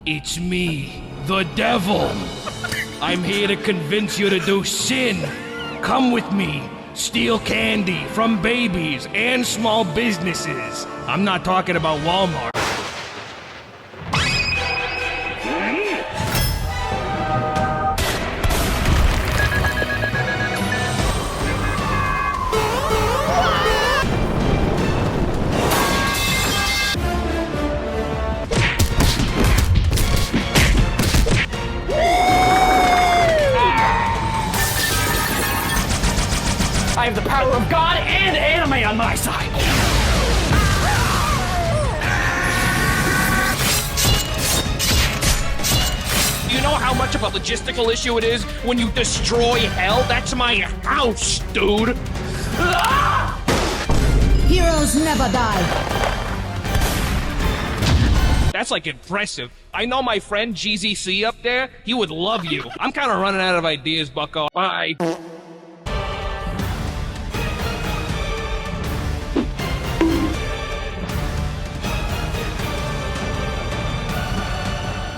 It's me, the devil. I'm here to convince you to do sin. Come with me. Steal candy from babies and small businesses. I'm not talking about Walmart. I have the power of God and anime on my side! Do you know how much of a logistical issue it is when you destroy hell? That's my house, dude! Heroes never die. That's like impressive. I know my friend GZC up there, he would love you. I'm kinda running out of ideas, bucko. Bye.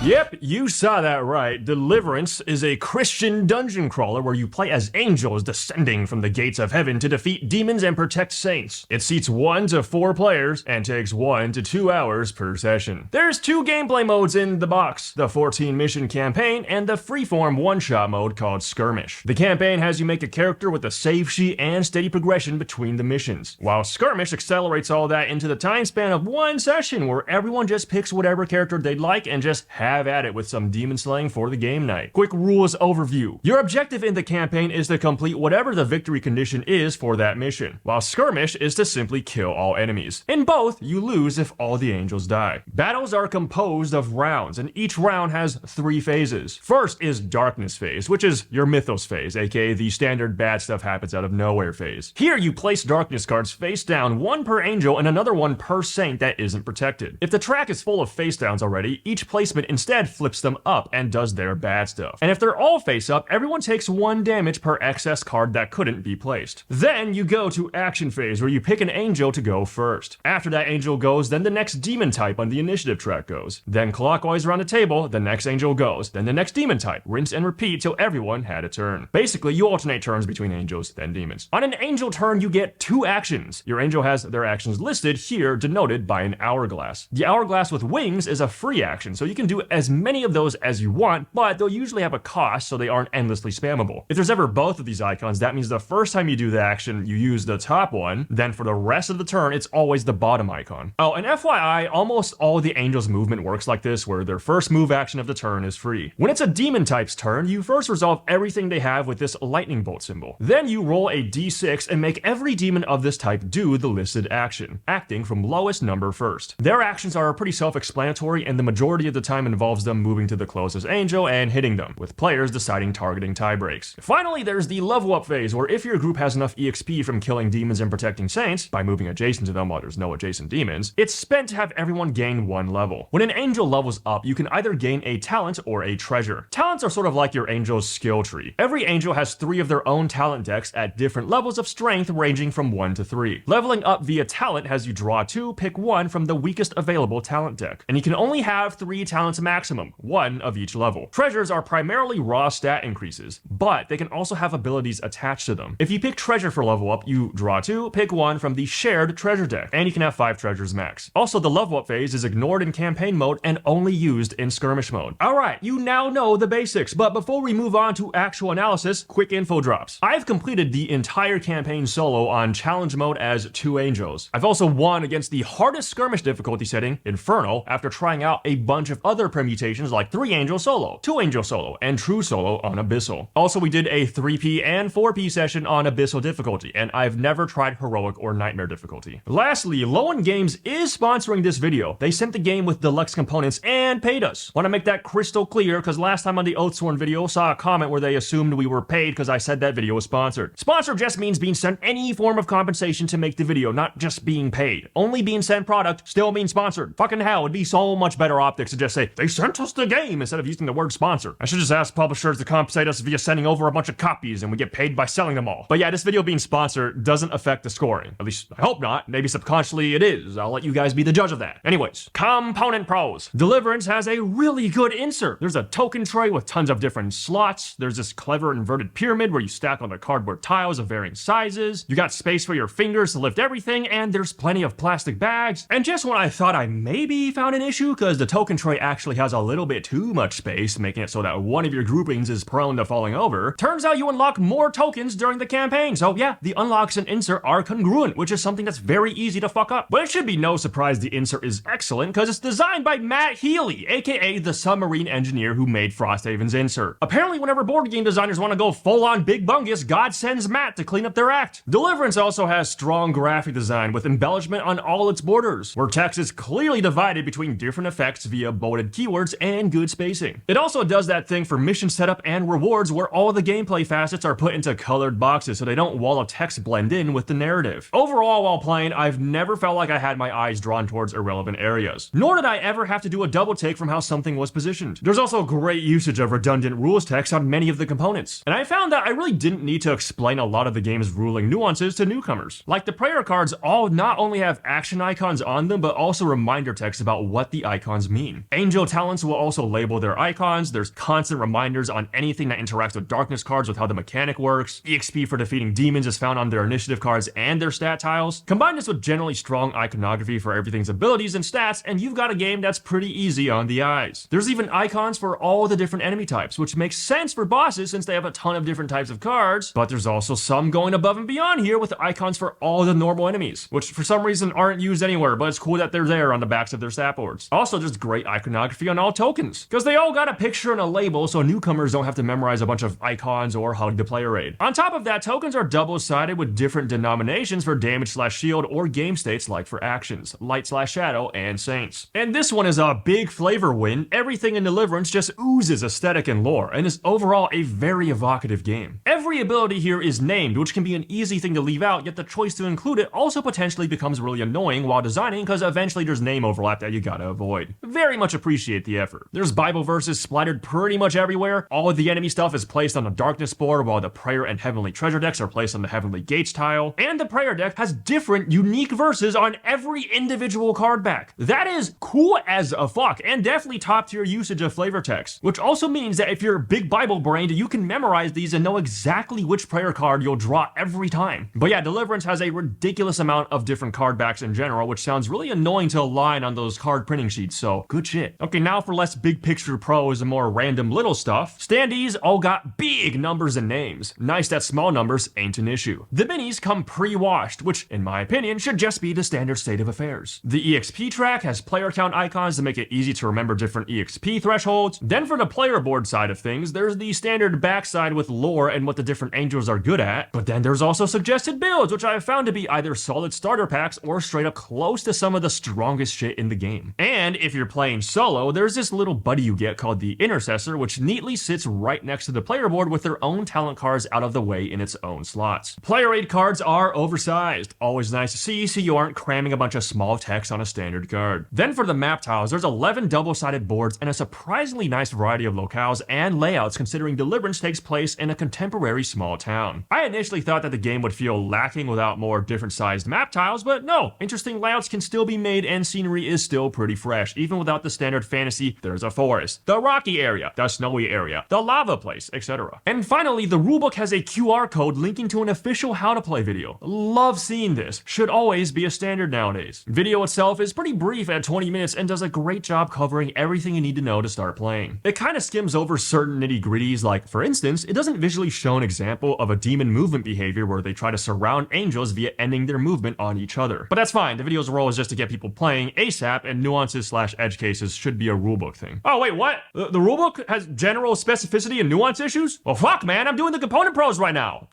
Yep, you saw that right. Deliverance is a Christian dungeon crawler where you play as angels descending from the gates of heaven to defeat demons and protect saints. It seats 1 to 4 players and takes 1 to 2 hours per session. There's 2 gameplay modes in the box, the 14 mission campaign and the freeform one-shot mode called Skirmish. The campaign has you make a character with a save sheet and steady progression between the missions, while Skirmish accelerates all that into the time span of 1 session where everyone just picks whatever character they'd like and just have at it with some demon slaying for the game night. Quick rules overview. Your objective in the campaign is to complete whatever the victory condition is for that mission, while Skirmish is to simply kill all enemies. In both, you lose if all the angels die. Battles are composed of rounds, and each round has 3 phases. First is Darkness phase, which is your Mythos phase, aka the standard bad stuff happens out of nowhere phase. Here you place Darkness cards face down, 1 per angel and another 1 per saint that isn't protected. If the track is full of face downs already, each placement instead flips them up and does their bad stuff. And if they're all face up, everyone takes 1 damage per excess card that couldn't be placed. Then you go to action phase where you pick an angel to go first. After that angel goes, then the next demon type on the initiative track goes. Then clockwise around the table, the next angel goes. Then the next demon type. Rinse and repeat till everyone had a turn. Basically, you alternate turns between angels, then demons. On an angel turn, you get 2 actions. Your angel has their actions listed here, denoted by an hourglass. The hourglass with wings is a free action, so you can do as many of those as you want, but they'll usually have a cost so they aren't endlessly spammable. If there's ever both of these icons, that means the first time you do the action, you use the top one, then for the rest of the turn, it's always the bottom icon. Oh, and FYI, almost all the angels' movement works like this, where their first move action of the turn is free. When it's a demon type's turn, you first resolve everything they have with this lightning bolt symbol. Then you roll a d6 and make every demon of this type do the listed action, acting from lowest number first. Their actions are pretty self-explanatory, and the majority of the time involves them moving to the closest angel and hitting them, with players deciding targeting tie breaks. Finally, there's the level up phase, where if your group has enough EXP from killing demons and protecting saints, by moving adjacent to them while there's no adjacent demons, it's spent to have everyone gain 1 level. When an angel levels up, you can either gain a talent or a treasure. Talents are sort of like your angel's skill tree. Every angel has 3 of their own talent decks at different levels of strength ranging from 1 to 3. Leveling up via talent has you draw 2, pick 1 from the weakest available talent deck, and you can only have 3 talents maximum, 1 of each level. Treasures are primarily raw stat increases, but they can also have abilities attached to them. If you pick treasure for level up, you draw 2, pick 1 from the shared treasure deck, and you can have 5 treasures max. Also, the level up phase is ignored in campaign mode and only used in skirmish mode. Alright, you now know the basics, but before we move on to actual analysis, quick info drops. I've completed the entire campaign solo on challenge mode as 2 angels. I've also won against the hardest skirmish difficulty setting, Infernal, after trying out a bunch of other permutations like 3 angel solo, 2 angel solo, and true solo on Abyssal. Also, we did a 3P and 4P session on Abyssal difficulty, and I've never tried Heroic or Nightmare difficulty. Lastly, Lowen Games is sponsoring this video. They sent the game with deluxe components and paid us. Want to make that crystal clear, because last time on the Oathsworn video, saw a comment where they assumed we were paid because I said that video was sponsored. Sponsor just means being sent any form of compensation to make the video, not just being paid. Only being sent product still means sponsored. Fucking hell, it'd be so much better optics to just say, They sent us the game instead of using the word sponsor. I should just ask publishers to compensate us via sending over a bunch of copies and we get paid by selling them all. But yeah, this video being sponsored doesn't affect the scoring. At least I hope not. Maybe subconsciously it is. I'll let you guys be the judge of that. Anyways, component pros. Deliverance has a really good insert. There's a token tray with tons of different slots. There's this clever inverted pyramid where you stack on the cardboard tiles of varying sizes. You got space for your fingers to lift everything, and there's plenty of plastic bags. And just when I thought I maybe found an issue, because the token tray actually has a little bit too much space, making it so that one of your groupings is prone to falling over, turns out you unlock more tokens during the campaign. So yeah, the unlocks and insert are congruent, which is something that's very easy to fuck up. But it should be no surprise the insert is excellent, because it's designed by Matt Healy, aka the submarine engineer who made Frosthaven's insert. Apparently, whenever board game designers want to go full-on big bungus, God sends Matt to clean up their act. Deliverance also has strong graphic design with embellishment on all its borders, where text is clearly divided between different effects via bolded keywords and good spacing. It also does that thing for mission setup and rewards where all the gameplay facets are put into colored boxes so they don't wall of text blend in with the narrative. Overall, while playing, I've never felt like I had my eyes drawn towards irrelevant areas, nor did I ever have to do a double take from how something was positioned. There's also great usage of redundant rules text on many of the components, and I found that I really didn't need to explain a lot of the game's ruling nuances to newcomers. Like the prayer cards all not only have action icons on them, but also reminder text about what the icons mean. Angel talents will also label their icons. There's constant reminders on anything that interacts with darkness cards with how the mechanic works. EXP for defeating demons is found on their initiative cards and their stat tiles. Combine this with generally strong iconography for everything's abilities and stats, and you've got a game that's pretty easy on the eyes. There's even icons for all the different enemy types, which makes sense for bosses since they have a ton of different types of cards, but there's also some going above and beyond here with icons for all the normal enemies, which for some reason aren't used anywhere, but it's cool that they're there on the backs of their stat boards. Also, there's great iconography on all tokens, because they all got a picture and a label so newcomers don't have to memorize a bunch of icons or hug the player aid. On top of that, tokens are double-sided with different denominations for damage/shield or game states like for actions, light/shadow, and saints. And this one is a big flavor win. Everything in Deliverance just oozes aesthetic and lore, and is overall a very evocative game. Every ability here is named, which can be an easy thing to leave out, yet the choice to include it also potentially becomes really annoying while designing, because eventually there's name overlap that you gotta avoid. Very much appreciate the effort. There's Bible verses splattered pretty much everywhere. All of the enemy stuff is placed on the darkness board, while the prayer and heavenly treasure decks are placed on the heavenly gates tile, and the prayer deck has different unique verses on every individual card back. That is cool as a fuck, and definitely top tier usage of flavor text, which also means that if you're big Bible brained, you can memorize these and know exactly which prayer card you'll draw every time. But yeah, Deliverance has a ridiculous amount of different card backs in general, which sounds really annoying to align on those card printing sheets, so good shit. Okay, now for less big picture pros and more random little stuff. Standees all got big numbers and names. Nice that small numbers ain't an issue. The minis come pre-washed, which in my opinion should just be the standard state of affairs. The EXP track has player count icons to make it easy to remember different EXP thresholds. Then for the player board side of things, there's the standard backside with lore and what the different angels are good at, but then there's also suggested builds, which I have found to be either solid starter packs or straight up close to some of the strongest shit in the game. And if you're playing solo, there's this little buddy you get called the Intercessor, which neatly sits right next to the player board with their own talent cards out of the way in its own slots. Player aid cards are oversized. Always nice to see, so you aren't cramming a bunch of small text on a standard card. Then for the map tiles, there's 11 double-sided boards and a surprisingly nice variety of locales and layouts considering Deliverance takes place in a contemporary small town. I initially thought that the game would feel lacking without more different sized map tiles, but no, interesting layouts can still be made and scenery is still pretty fresh, even without the standard fantasy. There's a forest, the rocky area, the snowy area, the lava place, etc. And finally, the rulebook has a QR code linking to an official how to play video. Love seeing this. Should always be a standard nowadays. Video itself is pretty brief at 20 minutes and does a great job covering everything you need to know to start playing. It kind of skims over certain nitty-gritties, like for instance, it doesn't visually show an example of a demon movement behavior where they try to surround angels via ending their movement on each other. But that's fine, the video's role is just to get people playing ASAP, and nuances/edge cases should be a rulebook thing. Oh wait, what? The rulebook has general specificity and nuance issues? Well fuck man, I'm doing the component pros right now.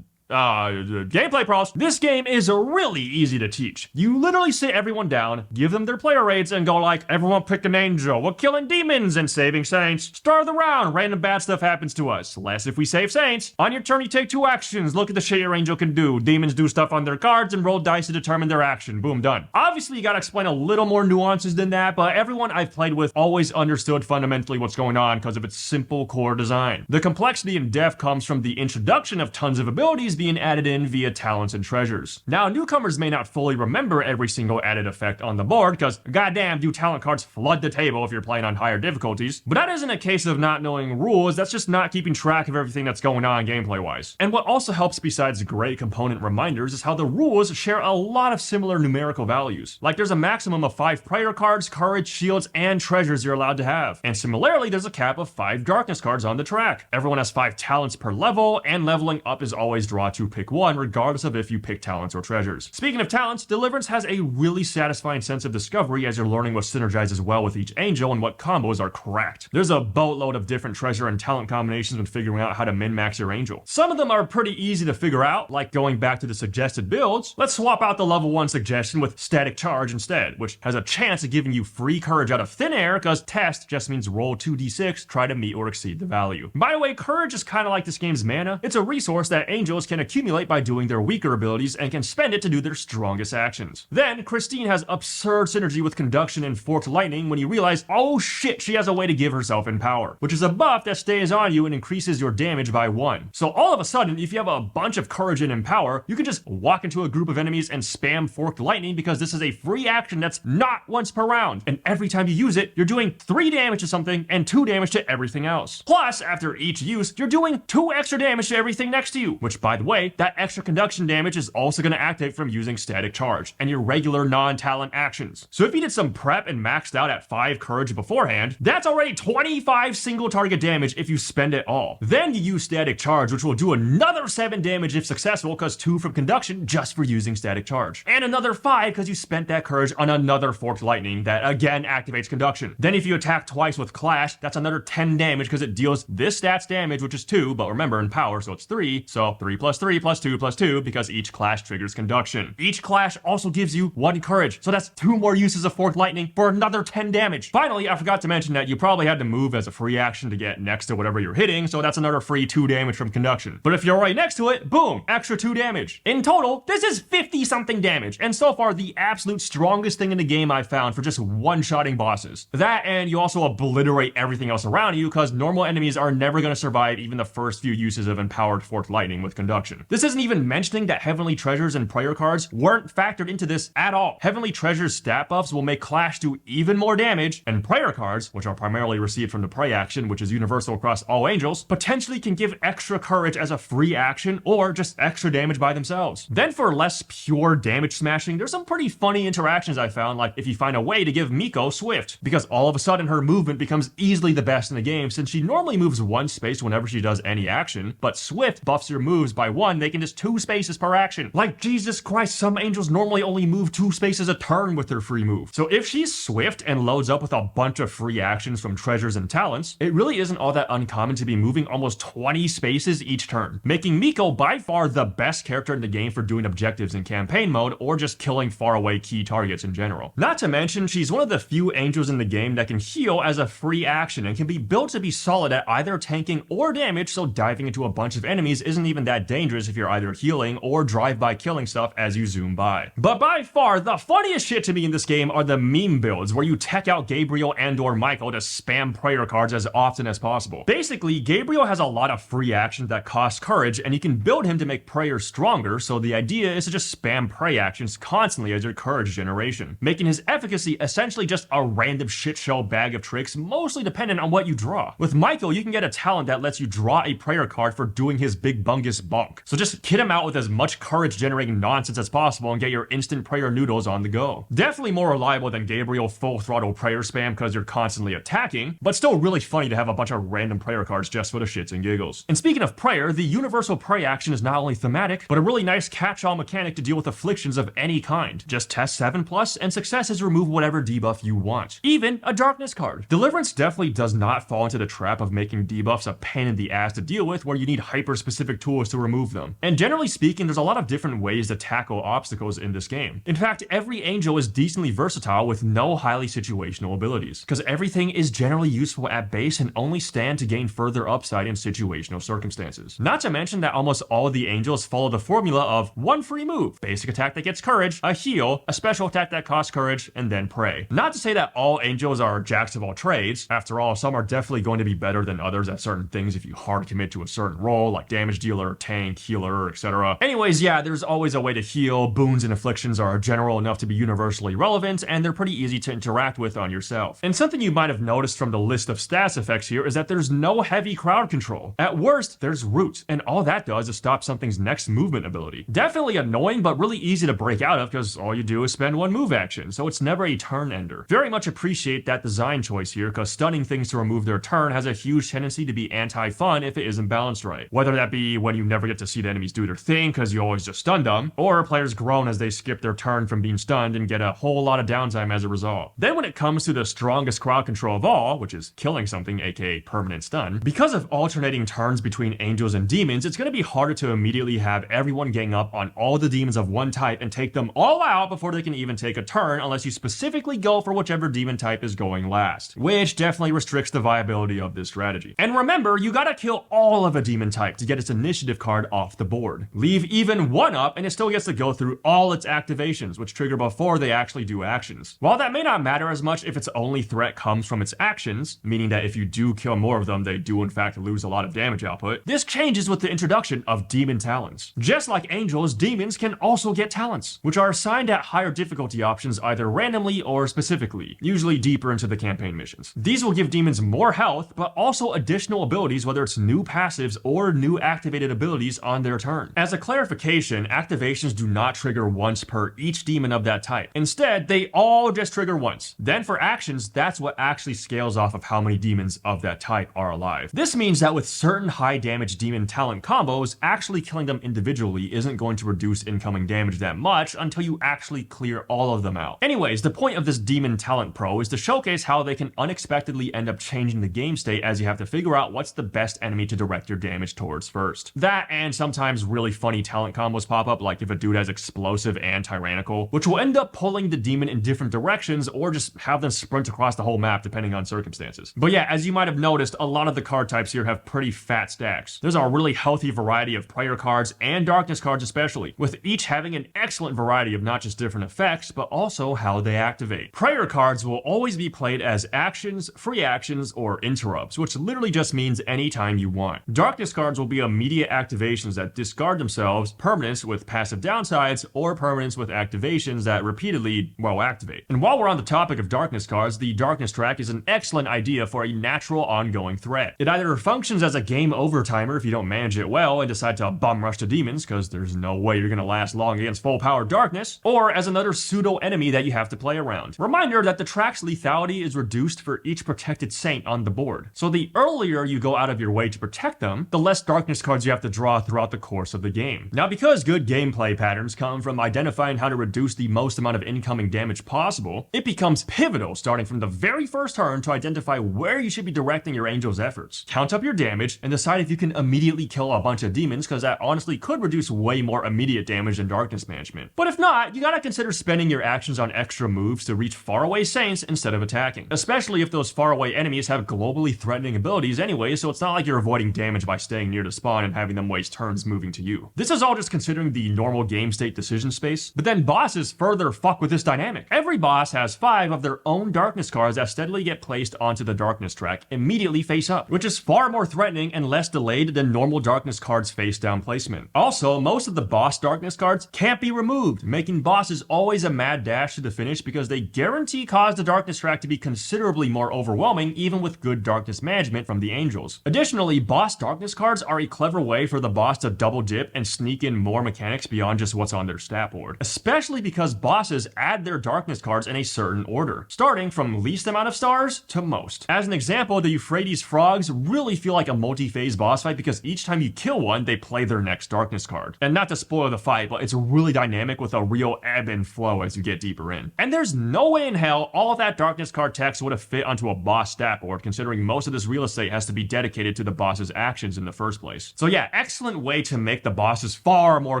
gameplay pros. This game is really easy to teach. You literally sit everyone down, give them their player rates, and go like, everyone pick an angel, we're killing demons and saving saints. Start of the round, random bad stuff happens to us. Less if we save saints. On your turn, you take 2 actions. Look at the shit your angel can do. Demons do stuff on their cards and roll dice to determine their action. Boom, done. Obviously, you gotta explain a little more nuances than that, but everyone I've played with always understood fundamentally what's going on because of its simple core design. The complexity and depth comes from the introduction of tons of abilities being added in via talents and treasures. Now, newcomers may not fully remember every single added effect on the board because goddamn do talent cards flood the table if you're playing on higher difficulties, but that isn't a case of not knowing rules, that's just not keeping track of everything that's going on gameplay wise. And what also helps besides great component reminders is how the rules share a lot of similar numerical values. Like there's a maximum of 5 prayer cards, courage, shields, and treasures you're allowed to have. And similarly, there's a cap of 5 darkness cards on the track. Everyone has 5 talents per level, and leveling up is always draw to pick one, regardless of if you pick talents or treasures. Speaking of talents, Deliverance has a really satisfying sense of discovery as you're learning what synergizes well with each angel and what combos are cracked. There's a boatload of different treasure and talent combinations when figuring out how to min-max your angel. Some of them are pretty easy to figure out, like going back to the suggested builds. Let's swap out the level 1 suggestion with static charge instead, which has a chance of giving you free courage out of thin air because test just means roll 2d6, try to meet or exceed the value. By the way, courage is kind of like this game's mana. It's a resource that angels can accumulate by doing their weaker abilities and can spend it to do their strongest actions. Then, Christine has absurd synergy with conduction and forked lightning when you realize, oh shit, she has a way to give herself in power, which is a buff that stays on you and increases your damage by 1. So all of a sudden, if you have a bunch of courage and empower, you can just walk into a group of enemies and spam forked lightning because this is a free action that's not once per round. And every time you use it, you're doing 3 damage to something and 2 damage to everything else. Plus, after each use, you're doing 2 extra damage to everything next to you, which by the way, that extra conduction damage is also going to activate from using static charge and your regular non-talent actions. So if you did some prep and maxed out at 5 courage beforehand, that's already 25 single target damage if you spend it all. Then you use static charge, which will do another 7 damage if successful because 2 from conduction just for using static charge. And another 5 because you spent that courage on another forked lightning that again activates conduction. Then if you attack twice with clash, that's another 10 damage because it deals this stat's damage, which is 2, but remember in power, so it's 3. So 3 plus 3 plus 2 plus 2 because each clash triggers conduction. Each clash also gives you 1 courage, so that's 2 more uses of forked lightning for another 10 damage. Finally, I forgot to mention that you probably had to move as a free action to get next to whatever you're hitting, so that's another free 2 damage from conduction. But if you're right next to it, boom, extra 2 damage. In total, this is 50 something damage, and so far the absolute strongest thing in the game I've found for just one-shotting bosses. That, and you also obliterate everything else around you because normal enemies are never going to survive even the first few uses of empowered forked lightning with conduction. This isn't even mentioning that heavenly treasures and prayer cards weren't factored into this at all. Heavenly treasures stat buffs will make clash do even more damage, and prayer cards, which are primarily received from the pray action, which is universal across all angels, potentially can give extra courage as a free action or just extra damage by themselves. Then for less pure damage smashing, there's some pretty funny interactions I found, like if you find a way to give Miko Swift, because all of a sudden her movement becomes easily the best in the game since she normally moves 1 space whenever she does any action, but Swift buffs your moves by 1, making just 2 spaces per action. Like Jesus Christ, some angels normally only move 2 spaces a turn with their free move. So if she's swift and loads up with a bunch of free actions from treasures and talents, it really isn't all that uncommon to be moving almost 20 spaces each turn, making Miko by far the best character in the game for doing objectives in campaign mode or just killing faraway key targets in general. Not to mention, she's one of the few angels in the game that can heal as a free action and can be built to be solid at either tanking or damage, so diving into a bunch of enemies isn't even that dangerous if you're either healing or drive-by killing stuff as you zoom by. But by far, the funniest shit to me in this game are the meme builds where you tech out Gabriel and or Michael to spam prayer cards as often as possible. Basically, Gabriel has a lot of free actions that cost courage, and you can build him to make prayer stronger, so the idea is to just spam pray actions constantly as your courage generation, making his efficacy essentially just a random shit show bag of tricks, mostly dependent on what you draw. With Michael, you can get a talent that lets you draw a prayer card for doing his big bungus bonk, so just kid him out with as much courage generating nonsense as possible and get your instant prayer noodles on the go. Definitely more reliable than Gabriel full throttle prayer spam because you're constantly attacking, but still really funny to have a bunch of random prayer cards just for the shits and giggles. And speaking of prayer, the universal pray action is not only thematic, but a really nice catch-all mechanic to deal with afflictions of any kind. Just test 7+, and successes remove whatever debuff you want. Even a darkness card. Deliverance definitely does not fall into the trap of making debuffs a pain in the ass to deal with, where you need hyper-specific tools to remove remove them. And generally speaking, there's a lot of different ways to tackle obstacles in this game. In fact, every angel is decently versatile with no highly situational abilities, because everything is generally useful at base and only stand to gain further upside in situational circumstances. Not to mention that almost all of the angels follow the formula of one free move, basic attack that gets courage, a heal, a special attack that costs courage, and then pray. Not to say that all angels are jacks of all trades. After all, some are definitely going to be better than others at certain things if you hard commit to a certain role, like damage dealer, tank, healer, etc. Anyways, yeah, there's always a way to heal. Boons and afflictions are general enough to be universally relevant, and they're pretty easy to interact with on yourself. And something you might have noticed from the list of stats effects here is that there's no heavy crowd control. At worst, there's root, and all that does is stop something's next movement ability. Definitely annoying, but really easy to break out of because all you do is spend one move action, so it's never a turn ender. Very much appreciate that design choice here, because stunning things to remove their turn has a huge tendency to be anti-fun if it isn't balanced right. Whether that be when you never get to see the enemies do their thing because you always just stun them, or players groan as they skip their turn from being stunned and get a whole lot of downtime as a result. Then when it comes to the strongest crowd control of all, which is killing something, aka permanent stun, because of alternating turns between angels and demons, it's going to be harder to immediately have everyone gang up on all the demons of one type and take them all out before they can even take a turn, unless you specifically go for whichever demon type is going last, which definitely restricts the viability of this strategy. And remember, you gotta kill all of a demon type to get its initiative card off the board. Leave even one up and it still gets to go through all its activations, which trigger before they actually do actions. While that may not matter as much if its only threat comes from its actions, meaning that if you do kill more of them, they do in fact lose a lot of damage output, this changes with the introduction of demon talents. Just like angels, demons can also get talents, which are assigned at higher difficulty options either randomly or specifically, usually deeper into the campaign missions. These will give demons more health, but also additional abilities, whether it's new passives or new activated abilities on their turn. As a clarification, activations do not trigger once per each demon of that type. Instead, they all just trigger once. Then for actions, that's what actually scales off of how many demons of that type are alive. This means that with certain high damage demon talent combos, actually killing them individually isn't going to reduce incoming damage that much until you actually clear all of them out. Anyways, the point of this demon talent pro is to showcase how they can unexpectedly end up changing the game state as you have to figure out what's the best enemy to direct your damage towards first. That and sometimes really funny talent combos pop up, like if a dude has explosive and tyrannical, which will end up pulling the demon in different directions or just have them sprint across the whole map depending on circumstances. But yeah, as you might have noticed, a lot of the card types here have pretty fat stacks. There's a really healthy variety of prayer cards and darkness cards especially, with each having an excellent variety of not just different effects, but also how they activate. Prayer cards will always be played as actions, free actions, or interrupts, which literally just means anytime you want. Darkness cards will be immediate activations that discard themselves, permanents with passive downsides, or permanents with activations that repeatedly, well, activate. And while we're on the topic of darkness cards, the darkness track is an excellent idea for a natural ongoing threat. It either functions as a game over timer if you don't manage it well and decide to bum rush to demons, because there's no way you're gonna last long against full power darkness, or as another pseudo enemy that you have to play around. Reminder that the track's lethality is reduced for each protected saint on the board. So the earlier you go out of your way to protect them, the less darkness cards you have to draw throughout the course of the game. Now, because good gameplay patterns come from identifying how to reduce the most amount of incoming damage possible, it becomes pivotal starting from the very first turn to identify where you should be directing your angel's efforts. Count up your damage and decide if you can immediately kill a bunch of demons, because that honestly could reduce way more immediate damage than darkness management. But if not, you gotta consider spending your actions on extra moves to reach faraway saints instead of attacking, especially if those faraway enemies have globally threatening abilities anyway, so it's not like you're avoiding damage by staying near the spawn and having them waste turns moving to you. This is all just considering the normal game state decision space, but then bosses further fuck with this dynamic. Every boss has 5 of their own darkness cards that steadily get placed onto the darkness track immediately face up, which is far more threatening and less delayed than normal darkness cards face down placement. Also, most of the boss darkness cards can't be removed, making bosses always a mad dash to the finish because they guarantee cause the darkness track to be considerably more overwhelming even with good darkness management from the angels. Additionally, boss darkness cards are a clever way for the boss to double dip and sneak in more mechanics beyond just what's on their stat board, especially because bosses add their darkness cards in a certain order, starting from least amount of stars to most. As an example, the Euphrates frogs really feel like a multi-phase boss fight because each time you kill one, they play their next darkness card. And not to spoil the fight, but it's really dynamic with a real ebb and flow as you get deeper in. And there's no way in hell all of that darkness card text would have fit onto a boss stat board, considering most of this real estate has to be dedicated to the boss's actions in the first place. So yeah, excellent excellent way to make the bosses far more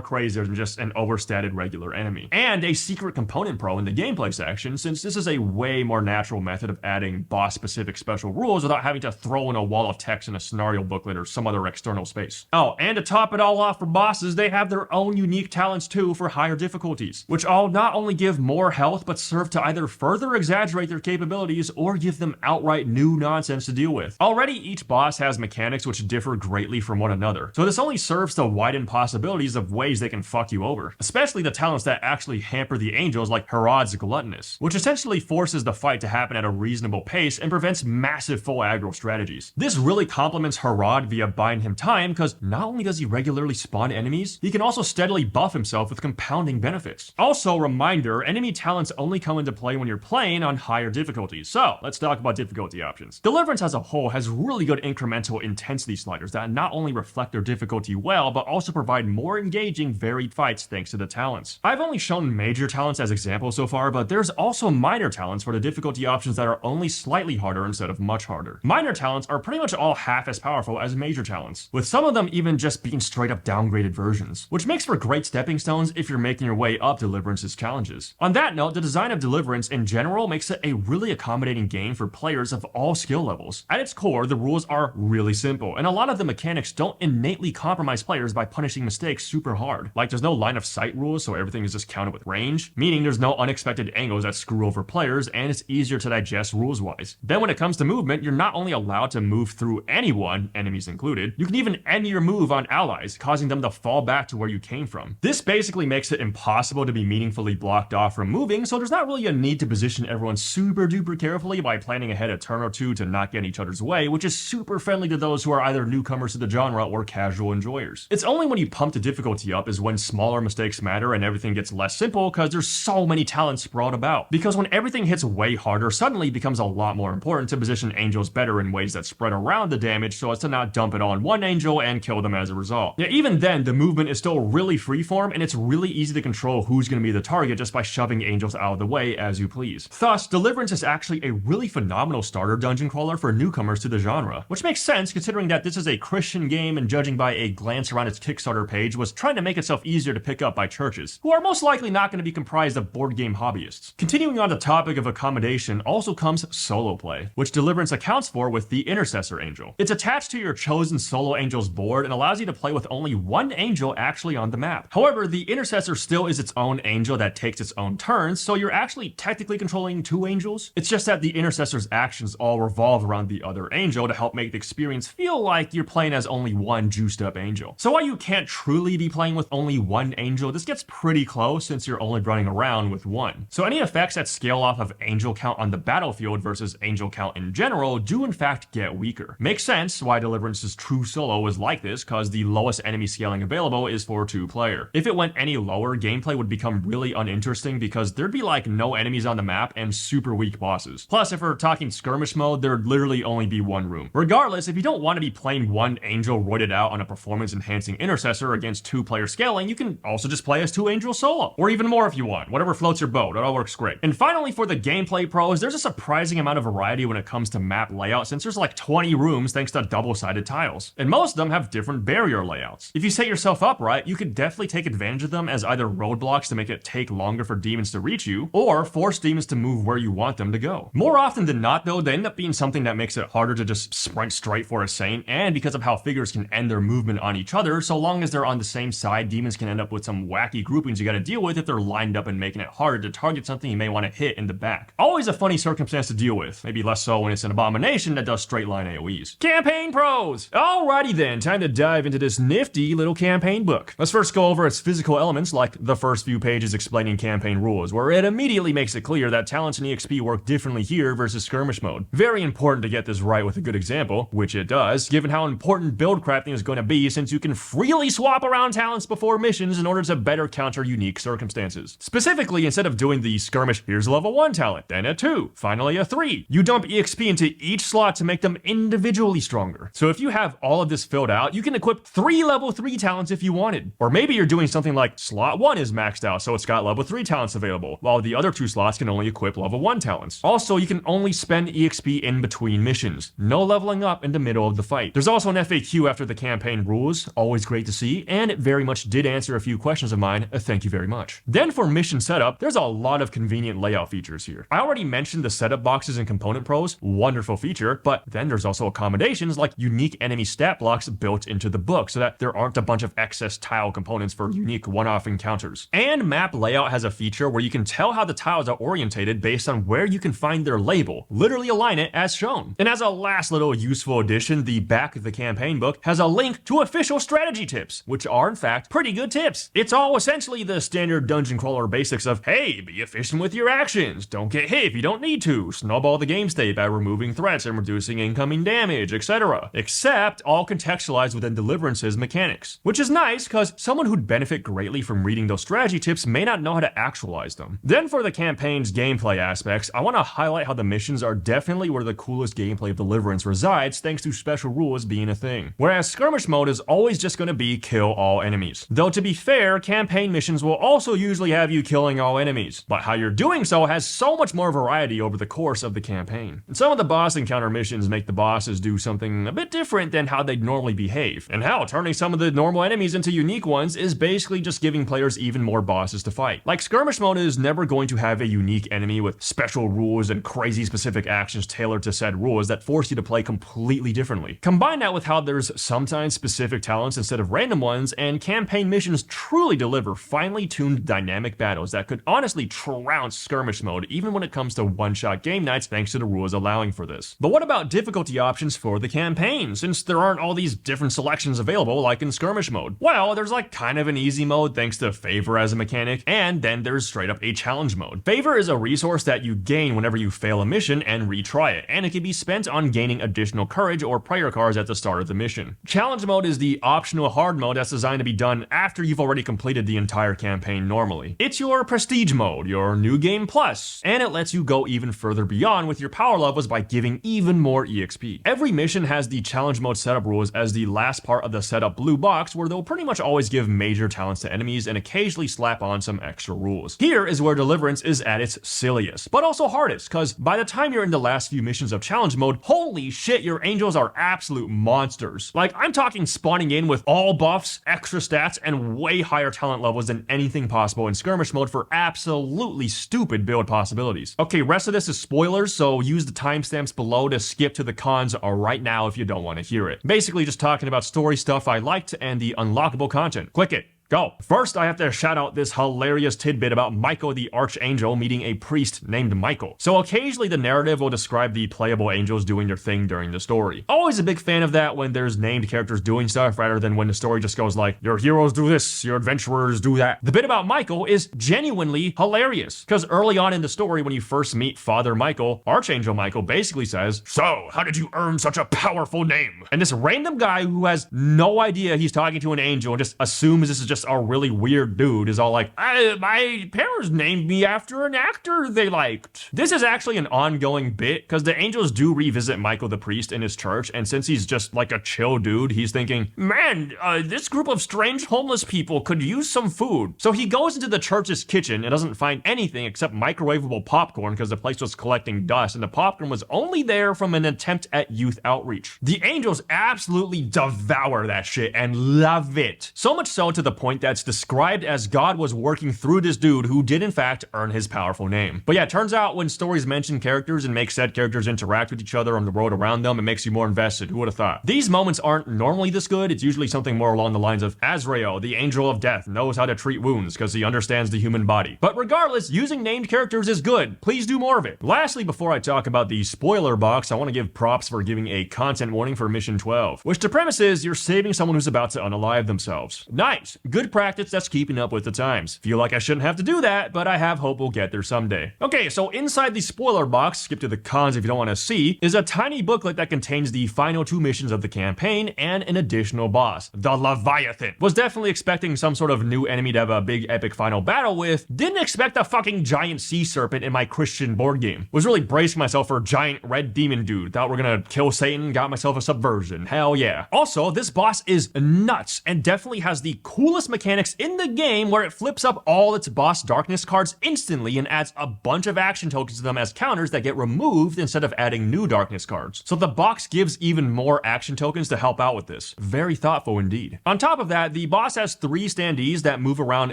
crazier than just an overstated regular enemy. And a secret component pro in the gameplay section, since this is a way more natural method of adding boss-specific special rules without having to throw in a wall of text in a scenario booklet or some other external space. Oh, and to top it all off for bosses, they have their own unique talents too for higher difficulties, which all not only give more health, but serve to either further exaggerate their capabilities or give them outright new nonsense to deal with. Already, each boss has mechanics which differ greatly from one another, so this only serves to widen possibilities of ways they can fuck you over, especially the talents that actually hamper the angels like Herod's gluttonous, which essentially forces the fight to happen at a reasonable pace and prevents massive full aggro strategies. This really complements Herod via buying him time, because not only does he regularly spawn enemies, he can also steadily buff himself with compounding benefits. Also, reminder, enemy talents only come into play when you're playing on higher difficulties, so let's talk about difficulty options. Deliverance as a whole has really good incremental intensity sliders that not only reflect their difficulty well, but also provide more engaging, varied fights thanks to the talents. I've only shown major talents as examples so far, but there's also minor talents for the difficulty options that are only slightly harder instead of much harder. Minor talents are pretty much all half as powerful as major talents, with some of them even just being straight up downgraded versions, which makes for great stepping stones if you're making your way up Deliverance's challenges. On that note, the design of Deliverance in general makes it a really accommodating game for players of all skill levels. At its core, the rules are really simple, and a lot of the mechanics don't innately compromise players by punishing mistakes super hard. Like, there's no line of sight rules, so everything is just counted with range, meaning there's no unexpected angles that screw over players, and it's easier to digest rules-wise. Then when it comes to movement, you're not only allowed to move through anyone, enemies included, you can even end your move on allies, causing them to fall back to where you came from. This basically makes it impossible to be meaningfully blocked off from moving, so there's not really a need to position everyone super duper carefully by planning ahead a turn or two to not get in each other's way, which is super friendly to those who are either newcomers to the genre or casual enjoyers. It's only when you pump the difficulty up is when smaller mistakes matter and everything gets less simple, because there's so many talents sprawled about. Because when everything hits way harder, suddenly it becomes a lot more important to position angels better in ways that spread around the damage so as to not dump it on one angel and kill them as a result. Yeah, even then, the movement is still really freeform, and it's really easy to control who's going to be the target just by shoving angels out of the way as you please. Thus, Deliverance is actually a really phenomenal starter dungeon crawler for newcomers to the genre, which makes sense considering that this is a Christian game and, judging by a glance around its Kickstarter page, was trying to make itself easier to pick up by churches, who are most likely not going to be comprised of board game hobbyists. Continuing on the topic of accommodation also comes solo play, which Deliverance accounts for with the Intercessor Angel. It's attached to your chosen solo angel's board and allows you to play with only one angel actually on the map. However, the Intercessor still is its own angel that takes its own turns, so you're actually technically controlling two angels. It's just that the Intercessor's actions all revolve around the other angel to help make the experience feel like you're playing as only one juiced up angel. So while you can't truly be playing with only one angel, this gets pretty close since you're only running around with one. So any effects that scale off of angel count on the battlefield versus angel count in general do in fact get weaker. Makes sense why Deliverance's true solo is like this, cause the lowest enemy scaling available is for 2-player. If it went any lower, gameplay would become really uninteresting because there'd be like no enemies on the map and super weak bosses. Plus, if we're talking skirmish mode, there'd literally only be one room. Regardless, if you don't want to be playing one angel roided out on a performance enhancing intercessor against 2-player scaling, you can also just play as 2 angels solo, or even more if you want. Whatever floats your boat, it all works great. And finally, for the gameplay pros, there's a surprising amount of variety when it comes to map layout, since there's like 20 rooms thanks to double-sided tiles, and most of them have different barrier layouts. If you set yourself up right, you could definitely take advantage of them as either roadblocks to make it take longer for demons to reach you, or force demons to move where you want them to go. More often than not though, they end up being something that makes it harder to just sprint straight for a saint, and because of how figures can end their movement on each other, so long as they're on the same side, demons can end up with some wacky groupings you gotta deal with if they're lined up and making it harder to target something you may want to hit in the back. Always a funny circumstance to deal with, maybe less so when it's an abomination that does straight line AoEs. Campaign pros! Alrighty then, time to dive into this nifty little campaign book. Let's first go over its physical elements, like the first few pages explaining campaign rules, where it immediately makes it clear that talents and EXP work differently here versus skirmish mode. Very important to get this right with a good example, which it does, given how important build crafting is going to be, since you can freely swap around talents before missions in order to better counter unique circumstances. Specifically, instead of doing the skirmish, here's a level 1 talent, then a 2, finally a 3, you dump EXP into each slot to make them individually stronger. So if you have all of this filled out, you can equip 3 level 3 talents if you wanted. Or maybe you're doing something like slot 1 is maxed out, so it's got level 3 talents available, while the other 2 slots can only equip level 1 talents. Also, you can only spend EXP in between missions. No leveling up in the middle of the fight. There's also an FAQ after the campaign rules, always great to see, and it very much did answer a few questions of mine, thank you very much. Then for mission setup, there's a lot of convenient layout features here. I already mentioned the setup boxes and component pros, wonderful feature, but then there's also accommodations like unique enemy stat blocks built into the book so that there aren't a bunch of excess tile components for unique one-off encounters. And map layout has a feature where you can tell how the tiles are orientated based on where you can find their label, literally align it as shown. And as a last little useful addition, the back of the campaign book has a link to official strategy tips, which are in fact pretty good tips. It's all essentially the standard dungeon crawler basics of, hey, be efficient with your actions, don't get hit if you don't need to, snowball the game state by removing threats and reducing incoming damage, etc. Except all contextualized within Deliverance's mechanics, which is nice because someone who'd benefit greatly from reading those strategy tips may not know how to actualize them. Then for the campaign's gameplay aspects, I want to highlight how the missions are definitely where the coolest gameplay of Deliverance resides thanks to special rules being a thing. Whereas skirmish mode is always just going to be kill all enemies. Though to be fair, campaign missions will also usually have you killing all enemies, but how you're doing so has so much more variety over the course of the campaign. And some of the boss encounter missions make the bosses do something a bit different than how they'd normally behave. And hell, turning some of the normal enemies into unique ones is basically just giving players even more bosses to fight. Like skirmish mode is never going to have a unique enemy with special rules and crazy specific actions tailored to said rules that force you to play completely differently. Combine that with how there's sometimes specific talents instead of random ones, and campaign missions truly deliver finely tuned dynamic battles that could honestly trounce skirmish mode even when it comes to one-shot game nights thanks to the rules allowing for this. But what about difficulty options for the campaign, since there aren't all these different selections available like in skirmish mode? Well, there's like kind of an easy mode thanks to favor as a mechanic, and then there's straight up a challenge mode. Favor is a resource that you gain whenever you fail a mission and retry it, and it can be spent on gaining additional courage or prayer cards at the start of the mission. Challenge mode is the optional hard mode that's designed to be done after you've already completed the entire campaign normally. It's your prestige mode, your new game plus, and it lets you go even further beyond with your power levels by giving even more EXP. Every mission has the challenge mode setup rules as the last part of the setup blue box, where they'll pretty much always give major talents to enemies and occasionally slap on some extra rules. Here is where Deliverance is at its silliest, but also hardest, because by the time you're in the last few missions of challenge mode, holy shit, your angels are absolute monsters. Like, I'm talking spawning in with all buffs, extra stats, and way higher talent levels than anything possible in skirmish mode for absolutely stupid build possibilities. Okay, rest of this is spoilers, so use the timestamps below to skip to the cons right now if you don't want to hear it. Basically just talking about story stuff I liked and the unlockable content. Click it. Go. First, I have to shout out this hilarious tidbit about Michael the Archangel meeting a priest named Michael. So occasionally the narrative will describe the playable angels doing their thing during the story. Always a big fan of that when there's named characters doing stuff rather than when the story just goes like, your heroes do this, your adventurers do that. The bit about Michael is genuinely hilarious, because early on in the story when you first meet Father Michael, Archangel Michael basically says, so how did you earn such a powerful name? And this random guy who has no idea he's talking to an angel and just assumes this is just a really weird dude is all like, my parents named me after an actor they liked. This is actually an ongoing bit because the angels do revisit Michael the priest in his church, and since he's just like a chill dude, he's thinking, man, this group of strange homeless people could use some food. So he goes into the church's kitchen and doesn't find anything except microwavable popcorn because the place was collecting dust and the popcorn was only there from an attempt at youth outreach. The angels absolutely devour that shit and love it. So much so to the point that it's described as God was working through this dude who did in fact earn his powerful name. But yeah, it turns out when stories mention characters and make said characters interact with each other on the road around them, it makes you more invested. Who would have thought? These moments aren't normally this good. It's usually something more along the lines of Azrael, the angel of death, knows how to treat wounds because he understands the human body. But regardless, using named characters is good. Please do more of it. Lastly, before I talk about the spoiler box, I want to give props for giving a content warning for Mission 12, which the premise is you're saving someone who's about to unalive themselves. Nice. Good practice that's keeping up with the times. Feel like I shouldn't have to do that, but I have hope we'll get there someday. Okay, so inside the spoiler box, skip to the cons if you don't want to see, is a tiny booklet that contains the final 2 missions of the campaign and an additional boss, the Leviathan. Was definitely expecting some sort of new enemy to have a big epic final battle with, didn't expect a fucking giant sea serpent in my Christian board game. Was really bracing myself for a giant red demon dude, thought we're gonna kill Satan, got myself a subversion, hell yeah. Also, this boss is nuts and definitely has the coolest coolest mechanics in the game where it flips up all its boss darkness cards instantly and adds a bunch of action tokens to them as counters that get removed instead of adding new darkness cards. So the box gives even more action tokens to help out with this. Very thoughtful indeed. On top of that, the boss has 3 standees that move around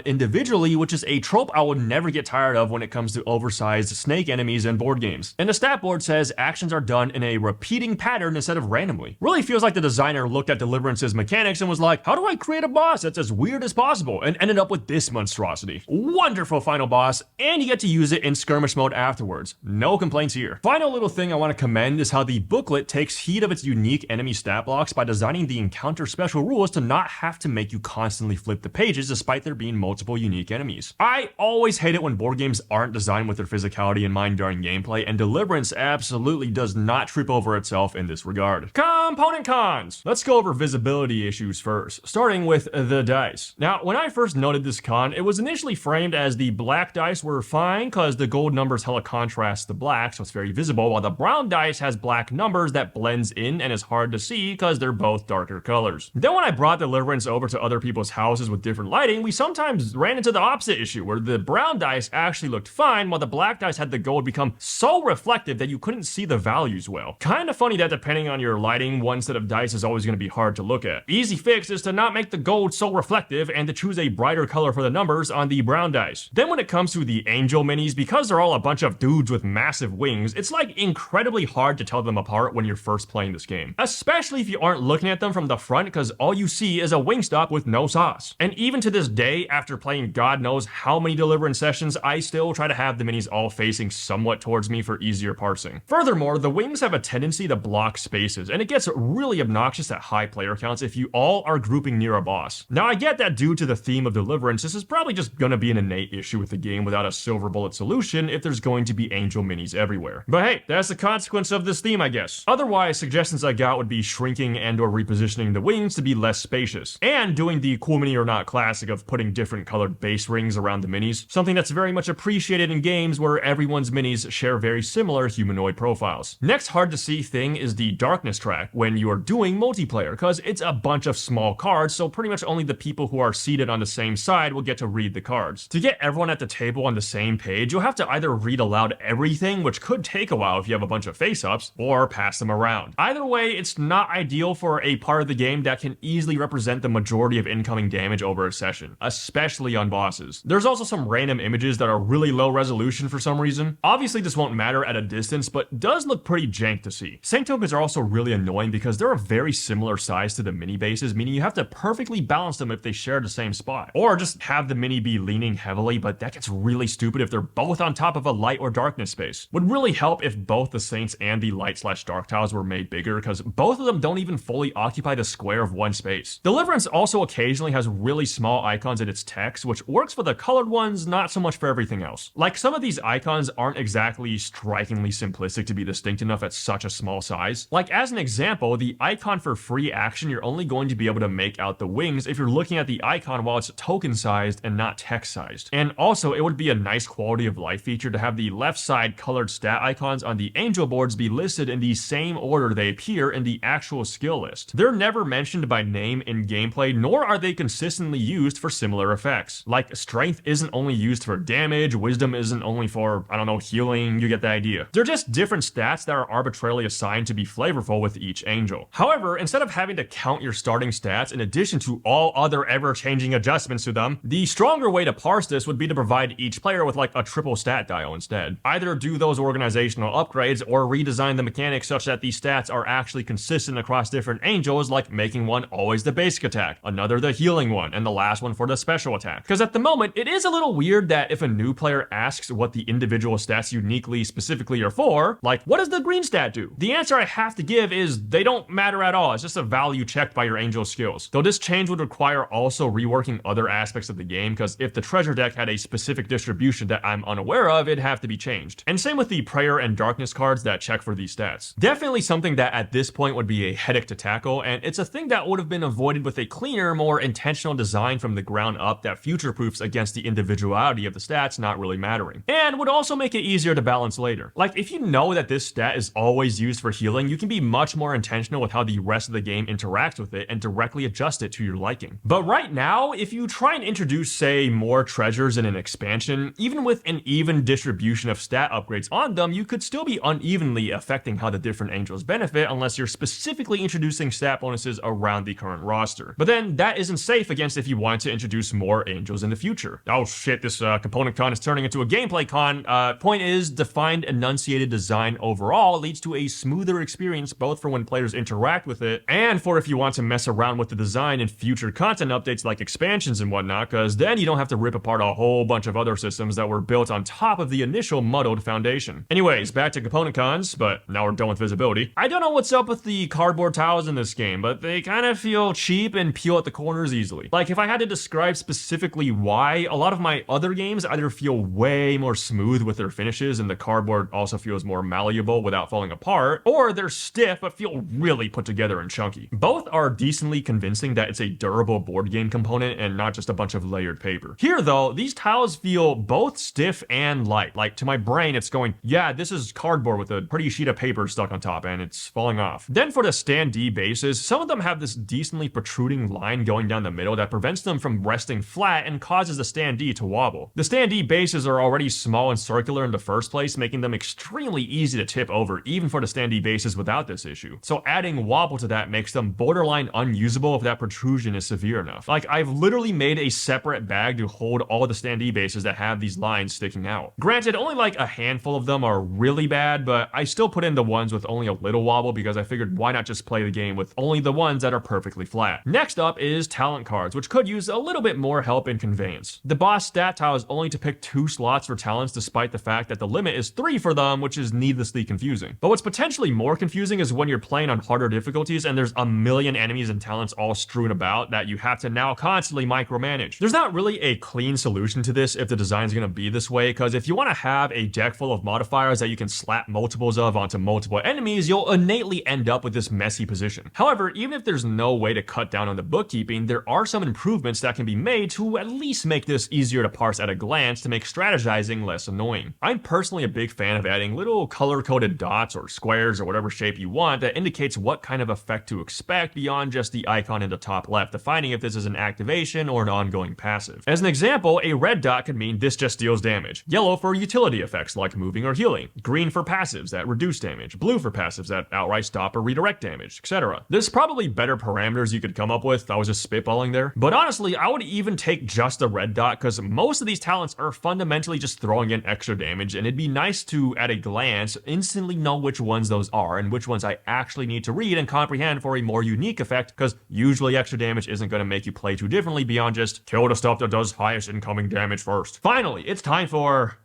individually, which is a trope I will never get tired of when it comes to oversized snake enemies in board games. And the stat board says actions are done in a repeating pattern instead of randomly. Really feels like the designer looked at Deliverance's mechanics and was like, how do I create a boss that's as weird as possible? And ended up with this monstrosity. Wonderful final boss, and you get to use it in skirmish mode afterwards. No complaints here. Final little thing I want to commend is how the booklet takes heed of its unique enemy stat blocks by designing the encounter special rules to not have to make you constantly flip the pages despite there being multiple unique enemies. I always hate it when board games aren't designed with their physicality in mind during gameplay, and Deliverance absolutely does not trip over itself in this regard. Component cons! Let's go over visibility issues first, starting with the dice. Now, when I first noted this con, it was initially framed as the black dice were fine because the gold numbers hella contrast the black, so it's very visible, while the brown dice has black numbers that blends in and is hard to see because they're both darker colors. Then when I brought Deliverance over to other people's houses with different lighting, we sometimes ran into the opposite issue, where the brown dice actually looked fine, while the black dice had the gold become so reflective that you couldn't see the values well. Kinda funny that depending on your lighting, one set of dice is always going to be hard to look at. Easy fix is to not make the gold so reflective and to choose a brighter color for the numbers on the brown dice. Then when it comes to the angel minis, because they're all a bunch of dudes with massive wings, it's like incredibly hard to tell them apart when you're first playing this game. Especially if you aren't looking at them from the front, because all you see is a Wingstop with no sauce. And even to this day, after playing God knows how many Deliverance sessions, I still try to have the minis all facing somewhat towards me for easier parsing. Furthermore, the wings have a tendency to block spaces, and it gets really obnoxious at high player counts if you all are grouping near a boss. Now I get that due to the theme of Deliverance, this is probably just gonna be an innate issue with the game without a silver bullet solution if there's going to be angel minis everywhere. But hey, that's the consequence of this theme, I guess. Otherwise, suggestions I got would be shrinking and or repositioning the wings to be less spacious, and doing the cool mini or not classic of putting different colored base rings around the minis, something that's very much appreciated in games where everyone's minis share very similar humanoid profiles. Next hard to see thing is the darkness track when you are doing multiplayer, because it's a bunch of small cards, so pretty much only the people who are seated on the same side will get to read the cards. To get everyone at the table on the same page, you'll have to either read aloud everything, which could take a while if you have a bunch of face-ups, or pass them around. Either way, it's not ideal for a part of the game that can easily represent the majority of incoming damage over a session, especially on bosses. There's also some random images that are really low resolution for some reason. Obviously this won't matter at a distance, but does look pretty jank to see. Sync tokens are also really annoying because they're a very similar size to the mini bases, meaning you have to perfectly balance them if they share the same spot. Or just have the mini be leaning heavily, but that gets really stupid if they're both on top of a light or darkness space. Would really help if both the Saints and the light/dark tiles were made bigger, because both of them don't even fully occupy the square of one space. Deliverance also occasionally has really small icons in its text, which works for the colored ones, not so much for everything else. Like, some of these icons aren't exactly strikingly simplistic to be distinct enough at such a small size. Like, as an example, the icon for free action, you're only going to be able to make out the wings if you're looking at the icon while it's token sized and not text sized. And also, it would be a nice quality of life feature to have the left side colored stat icons on the angel boards be listed in the same order they appear in the actual skill list. They're never mentioned by name in gameplay, nor are they consistently used for similar effects. Like, strength isn't only used for damage, wisdom isn't only for, I don't know, healing, you get the idea. They're just different stats that are arbitrarily assigned to be flavorful with each angel. However, instead of having to count your starting stats in addition to all other ever-changing adjustments to them, the stronger way to parse this would be to provide each player with like a triple stat dial instead. Either do those organizational upgrades or redesign the mechanics such that the stats are actually consistent across different angels, like making one always the basic attack, another the healing one, and the last one for the special attack. Because at the moment, it is a little weird that if a new player asks what the individual stats uniquely specifically are for, like, what does the green stat do? The answer I have to give is they don't matter at all. It's just a value checked by your angel skills. Though this change would require also reworking other aspects of the game, because if the treasure deck had a specific distribution that I'm unaware of, it'd have to be changed. And same with the prayer and darkness cards that check for these stats. Definitely something that at this point would be a headache to tackle, and it's a thing that would have been avoided with a cleaner, more intentional design from the ground up that future-proofs against the individuality of the stats not really mattering. And would also make it easier to balance later. Like, if you know that this stat is always used for healing, you can be much more intentional with how the rest of the game interacts with it and directly adjust it to your liking. But right Right now, if you try and introduce, say, more treasures in an expansion, even with an even distribution of stat upgrades on them, you could still be unevenly affecting how the different angels benefit unless you're specifically introducing stat bonuses around the current roster. But then that isn't safe against if you want to introduce more angels in the future. Oh shit, this component con is turning into a gameplay con. Point is, defined enunciated design overall leads to a smoother experience both for when players interact with it and for if you want to mess around with the design in future content updates like expansions and whatnot, because then you don't have to rip apart a whole bunch of other systems that were built on top of the initial muddled foundation. Anyways, back to component cons, but now we're done with visibility. I don't know what's up with the cardboard tiles in this game, but they kind of feel cheap and peel at the corners easily. Like, if I had to describe specifically why, a lot of my other games either feel way more smooth with their finishes and the cardboard also feels more malleable without falling apart, or they're stiff but feel really put together and chunky. Both are decently convincing that it's a durable board game component and not just a bunch of layered paper. Here though, these tiles feel both stiff and light. Like, to my brain it's going, yeah, this is cardboard with a pretty sheet of paper stuck on top and it's falling off. Then for the standee bases, some of them have this decently protruding line going down the middle that prevents them from resting flat and causes the standee to wobble. The standee bases are already small and circular in the first place, making them extremely easy to tip over even for the standee bases without this issue. So adding wobble to that makes them borderline unusable if that protrusion is severe enough. Like, I've literally made a separate bag to hold all the standee bases that have these lines sticking out. Granted, only like a handful of them are really bad, but I still put in the ones with only a little wobble because I figured why not just play the game with only the ones that are perfectly flat. Next up is talent cards, which could use a little bit more help in conveyance. The boss stat tile is only to pick 2 slots for talents despite the fact that the limit is 3 for them, which is needlessly confusing. But what's potentially more confusing is when you're playing on harder difficulties and there's a million enemies and talents all strewn about that you have to now constantly micromanage. There's not really a clean solution to this if the design's gonna be this way, because if you want to have a deck full of modifiers that you can slap multiples of onto multiple enemies, you'll innately end up with this messy position. However, even if there's no way to cut down on the bookkeeping, there are some improvements that can be made to at least make this easier to parse at a glance to make strategizing less annoying. I'm personally a big fan of adding little color-coded dots or squares or whatever shape you want that indicates what kind of effect to expect beyond just the icon in the top left, defining if this is an activation or an ongoing passive. As an example, a red dot could mean this just deals damage, yellow for utility effects like moving or healing, green for passives that reduce damage, blue for passives that outright stop or redirect damage, etc. There's probably better parameters you could come up with. I was just spitballing there. But honestly, I would even take just a red dot because most of these talents are fundamentally just throwing in extra damage, and it'd be nice to, at a glance, instantly know which ones those are and which ones I actually need to read and comprehend for a more unique effect, because usually extra damage isn't going to make you play too differently beyond just kill the stuff that does highest incoming damage first. Finally, it's time for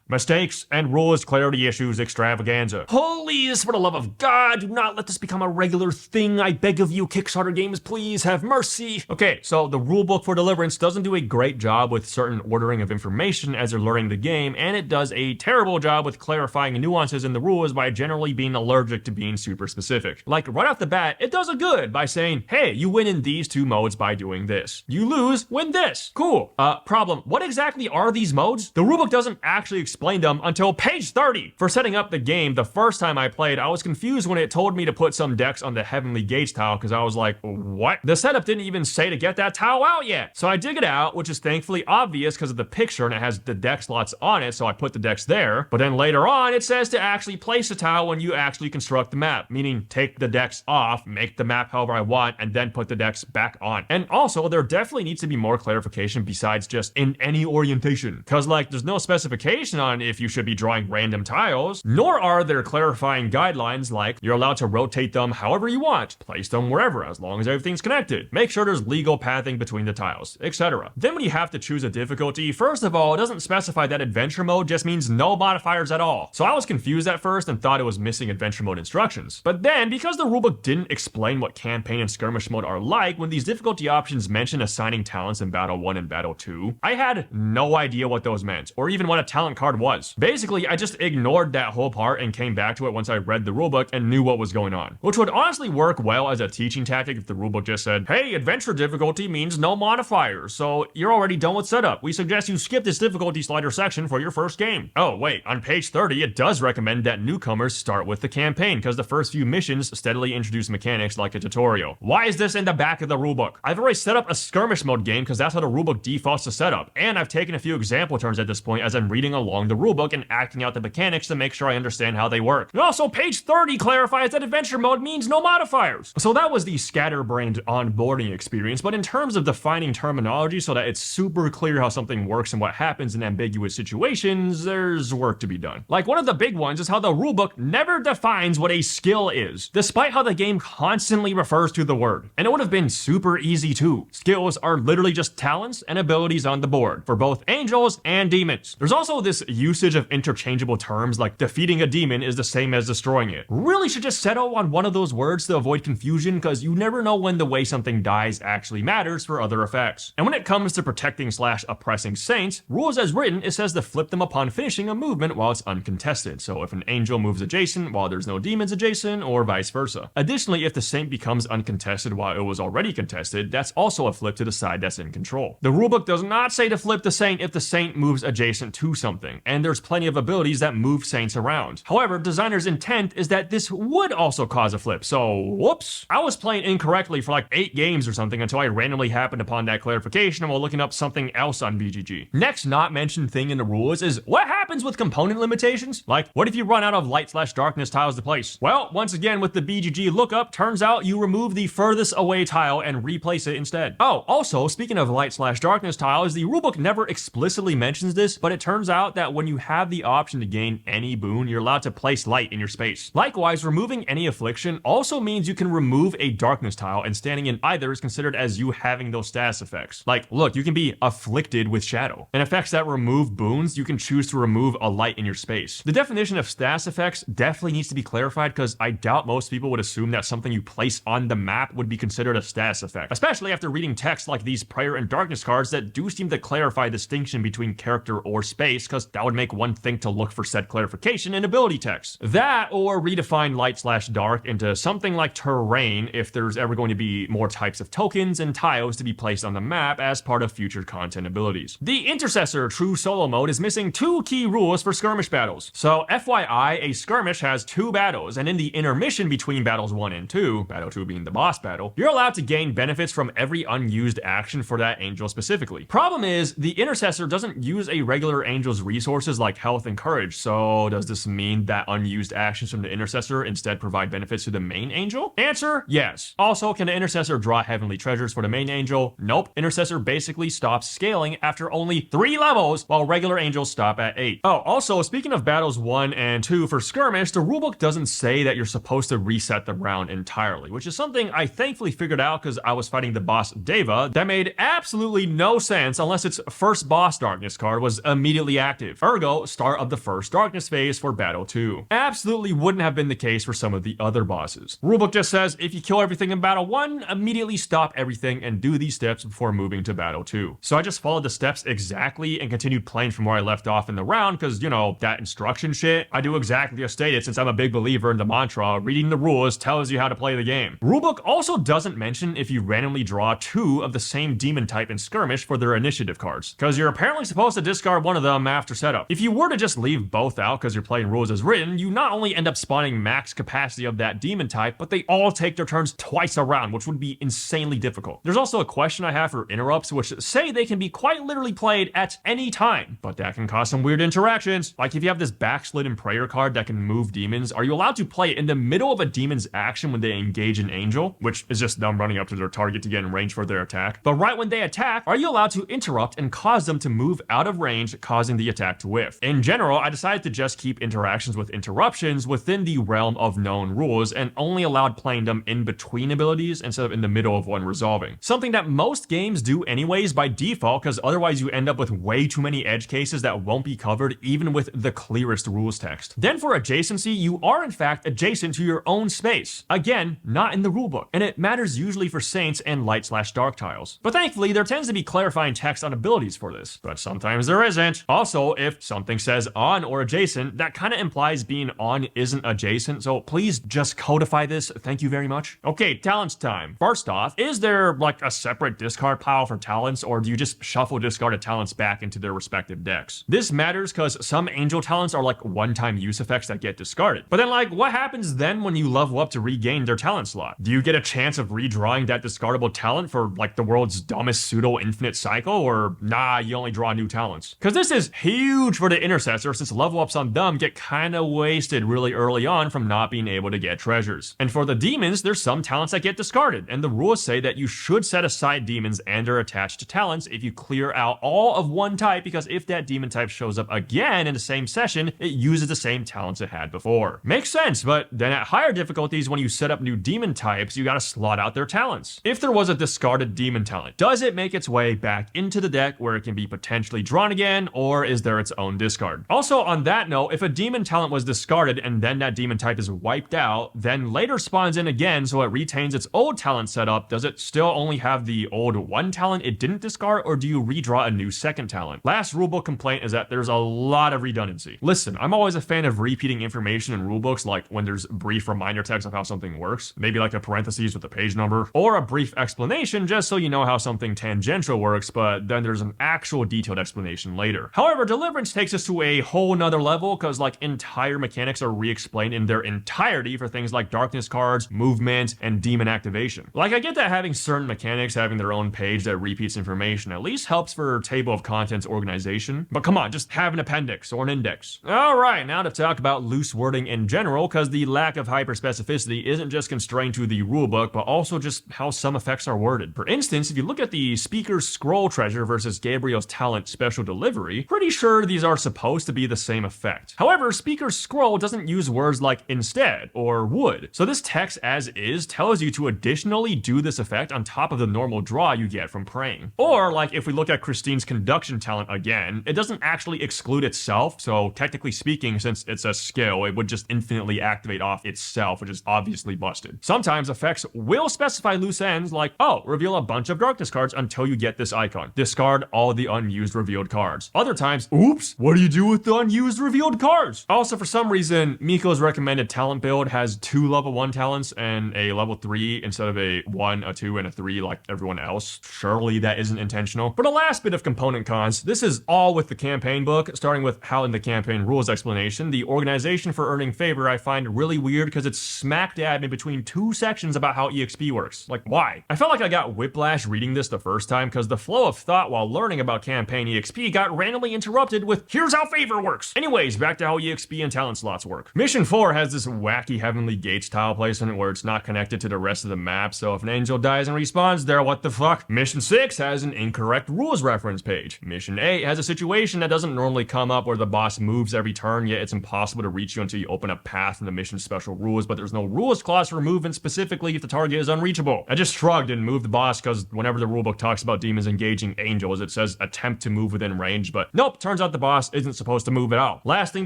mistakes and rules clarity issues extravaganza. Please, for the love of God, do not let this become a regular thing. I beg of you, Kickstarter games, please have mercy. Okay, so the rulebook for Deliverance doesn't do a great job with certain ordering of information as you're learning the game, and it does a terrible job with clarifying nuances in the rules by generally being allergic to being super specific. Like, right off the bat, it does it good by saying, hey, you win in these 2 modes by doing this. You lose, win this. Cool. Problem, what exactly are these modes? The rulebook doesn't actually explain them until page 30. For setting up the game, the first time I played, I was confused when it told me to put some decks on the Heavenly Gates tile because I was like, what? The setup didn't even say to get that tile out yet. So I dig it out, which is thankfully obvious because of the picture and it has the deck slots on it, so I put the decks there. But then later on, it says to actually place the tile when you actually construct the map, meaning take the decks off, make the map however I want, and then put the decks back on. And also, there definitely needs to be more clarification besides just in any orientation. Because, like, there's no specification on if you should be drawing random tiles, nor are there clarifying guidelines like you're allowed to rotate them however you want, place them wherever as long as everything's connected, make sure there's legal pathing between the tiles, etc. Then when you have to choose a difficulty, first of all, it doesn't specify that adventure mode just means no modifiers at all. So I was confused at first and thought it was missing adventure mode instructions. But then, because the rulebook didn't explain what campaign and skirmish mode are like when these difficulty options mention assigning talents in Battle 1 and Battle 2, I had no idea what those meant, or even what a talent card card was. Basically, I just ignored that whole part and came back to it once I read the rulebook and knew what was going on, which would honestly work well as a teaching tactic if the rulebook just said, hey, adventure difficulty means no modifiers, so you're already done with setup. We suggest you skip this difficulty slider section for your first game. Oh wait, on page 30 it does recommend that newcomers start with the campaign because the first few missions steadily introduce mechanics like a tutorial. Why is this in the back of the rulebook? I've already set up a skirmish mode game because that's how the rulebook defaults to setup, and I've taken a few example turns at this point as I'm reading along the rulebook and acting out the mechanics to make sure I understand how they work. And also page 30 clarifies that adventure mode means no modifiers. So that was the scatterbrained onboarding experience, but in terms of defining terminology so that it's super clear how something works and what happens in ambiguous situations, there's work to be done. Like one of the big ones is how the rulebook never defines what a skill is, despite how the game constantly refers to the word. And it would have been super easy too. Skills are literally just talents and abilities on the board for both angels and demons. There's also this usage of interchangeable terms like defeating a demon is the same as destroying it. Really should just settle on one of those words to avoid confusion because you never know when the way something dies actually matters for other effects. And when it comes to protecting / oppressing saints, rules as written, it says to flip them upon finishing a movement while it's uncontested. So if an angel moves adjacent while there's no demons adjacent or vice versa. Additionally, if the saint becomes uncontested while it was already contested, that's also a flip to the side that's in control. The rulebook does not say to flip the saint if the saint moves adjacent to something, and there's plenty of abilities that move saints around. However, designers' intent is that this would also cause a flip, so whoops. I was playing incorrectly for like 8 games or something until I randomly happened upon that clarification while looking up something else on BGG. Next not mentioned thing in the rules is what happens with component limitations? Like, what if you run out of light/darkness tiles to place? Well, once again with the BGG lookup, turns out you remove the furthest away tile and replace it instead. Oh, also, speaking of light/darkness tiles, the rulebook never explicitly mentions this, but it turns out that when you have the option to gain any boon, you're allowed to place light in your space. Likewise, removing any affliction also means you can remove a darkness tile, and standing in either is considered as you having those status effects. Like, look, you can be afflicted with shadow. In effects that remove boons, you can choose to remove a light in your space. The definition of status effects definitely needs to be clarified because I doubt most people would assume that something you place on the map would be considered a status effect, especially after reading text like these prayer and darkness cards that do seem to clarify distinction between character or space, because that would make one think to look for said clarification in ability text. That or redefine light/dark into something like terrain if there's ever going to be more types of tokens and tiles to be placed on the map as part of future content abilities. The Intercessor True Solo mode is missing 2 key rules for skirmish battles. So FYI, a skirmish has 2 battles, and in the intermission between battles 1 and 2, battle 2 being the boss battle, you're allowed to gain benefits from every unused action for that angel specifically. Problem is, the Intercessor doesn't use a regular angel's resources like health and courage, so does this mean that unused actions from the Intercessor instead provide benefits to the main angel? Answer, yes. Also, can the Intercessor draw heavenly treasures for the main angel? Nope. Intercessor basically stops scaling after only 3 levels, while regular angels stop at 8. Oh, also, speaking of battles 1 and 2 for skirmish, the rulebook doesn't say that you're supposed to reset the round entirely, which is something I thankfully figured out because I was fighting the boss Deva. That made absolutely no sense unless its first boss darkness card was immediately active. Ergo, start of the first darkness phase for battle 2. Absolutely wouldn't have been the case for some of the other bosses. Rulebook just says if you kill everything in battle 1, immediately stop everything and do these steps before moving to battle 2. So I just followed the steps exactly and continued playing from where I left off in the round because, you know, that instruction shit, I do exactly as stated since I'm a big believer in the mantra, reading the rules tells you how to play the game. Rulebook also doesn't mention if you randomly draw 2 of the same demon type in skirmish for their initiative cards, because you're apparently supposed to discard one of them after setup. If you were to just leave both out because you're playing rules as written, you not only end up spawning max capacity of that demon type, but they all take their turns twice a round, which would be insanely difficult. There's also a question I have for interrupts, which say they can be quite literally played at any time, but that can cause some weird interactions. Like if you have this backslidden prayer card that can move demons, are you allowed to play it in the middle of a demon's action when they engage an angel, which is just them running up to their target to get in range for their attack? But right when they attack, are you allowed to interrupt and cause them to move out of range, causing the attack to whiff? In general, I decided to just keep interactions with interruptions within the realm of known rules and only allowed playing them in between abilities instead of in the middle of one resolving. Something that most games do anyways by default, because otherwise you end up with way too many edge cases that won't be covered even with the clearest rules text. Then for adjacency, you are in fact adjacent to your own space. Again, not in the rulebook, and it matters usually for saints and light/dark tiles. But thankfully, there tends to be clarifying text on abilities for this, but sometimes there isn't. Also, if something says on or adjacent, that kind of implies being on isn't adjacent, so please just codify this, thank you very much. Okay, talents time. First off, is there like a separate discard pile for talents, or do you just shuffle discarded talents back into their respective decks? This matters because some angel talents are like one-time use effects that get discarded. But then like, what happens then when you level up to regain their talent slot? Do you get a chance of redrawing that discardable talent for like the world's dumbest pseudo-infinite cycle, or nah, you only draw new talents? Because this is huge for the intercessor, since level ups on them get kinda wasted really early on from not being able to get treasures. And for the demons, there's some talents that get discarded, and the rules say that you should set aside demons and their attached talents if you clear out all of one type, because if that demon type shows up again in the same session, it uses the same talents it had before. Makes sense, but then at higher difficulties, when you set up new demon types, you gotta slot out their talents. If there was a discarded demon talent, does it make its way back into the deck where it can be potentially drawn again, or is there its own discard? Also, on that note, if a demon talent was discarded and then that demon type is wiped out, then later spawns in again so it retains its old talent setup, does it still only have the old one talent it didn't discard, or do you redraw a new second talent? Last rulebook complaint is that there's a lot of redundancy. Listen, I'm always a fan of repeating information in rulebooks, like when there's brief reminder text of how something works, maybe like a parentheses with a page number, or a brief explanation just so you know how something tangential works, but then there's an actual detailed explanation later. However, Deliverance takes us to a whole nother level, because like entire mechanics are re-explained in their entirety for things like darkness cards, movement, and demon activation. Like, I get that having certain mechanics having their own page that repeats information at least helps for table of contents organization, but come on, just have an appendix or an index. Alright, now to talk about loose wording in general, because the lack of hyper-specificity isn't just constrained to the rulebook, but also just how some effects are worded. For instance, if you look at the Speaker's Scroll treasure versus Gabriel's Talent Special Delivery, pretty sure these are supposed to be the same effect. However, Speaker's Scroll doesn't use words like instead or would, so this text as is tells you to additionally do this effect on top of the normal draw you get from praying. Or like if we look at Christine's Conduction talent again, it doesn't actually exclude itself, so technically speaking, since it's a skill, it would just infinitely activate off itself, which is obviously busted. Sometimes effects will specify loose ends like, oh, reveal a bunch of darkness cards until you get this icon. Discard all the unused revealed cards. Other times, oops, what do you do with the unused revealed cards? Also, for some reason, Miko's recommended talent build has 2 level 1 talents and a level 3 instead of a 1, a 2, and a 3 like everyone else. Surely that isn't intentional. For the last bit of component cons, this is all with the campaign book, starting with how in the campaign rules explanation, the organization for earning favor I find really weird because it's smack dab in between 2 sections about how EXP works. Like, why? I felt like I got whiplash reading this the first time because the flow of thought while learning about campaign EXP got randomly interrupted with, here's how favor works. Anyways, back to how EXP and talent slots work. Mission 4 has this wacky Heavenly Gates tile placement where it's not connected to the rest of the map, so if an angel dies and respawns there, what the fuck? Mission 6 has an incorrect rules reference page. Mission 8 has a situation that doesn't normally come up where the boss moves every turn, yet it's impossible to reach you until you open a path in the mission special rules, but there's no rules clause for movement specifically if the target is unreachable. I just shrugged and moved the boss because whenever the rulebook talks about demons engaging angels, it says attempt to move within range, but nope, turns out the boss isn't supposed to move at all. Last thing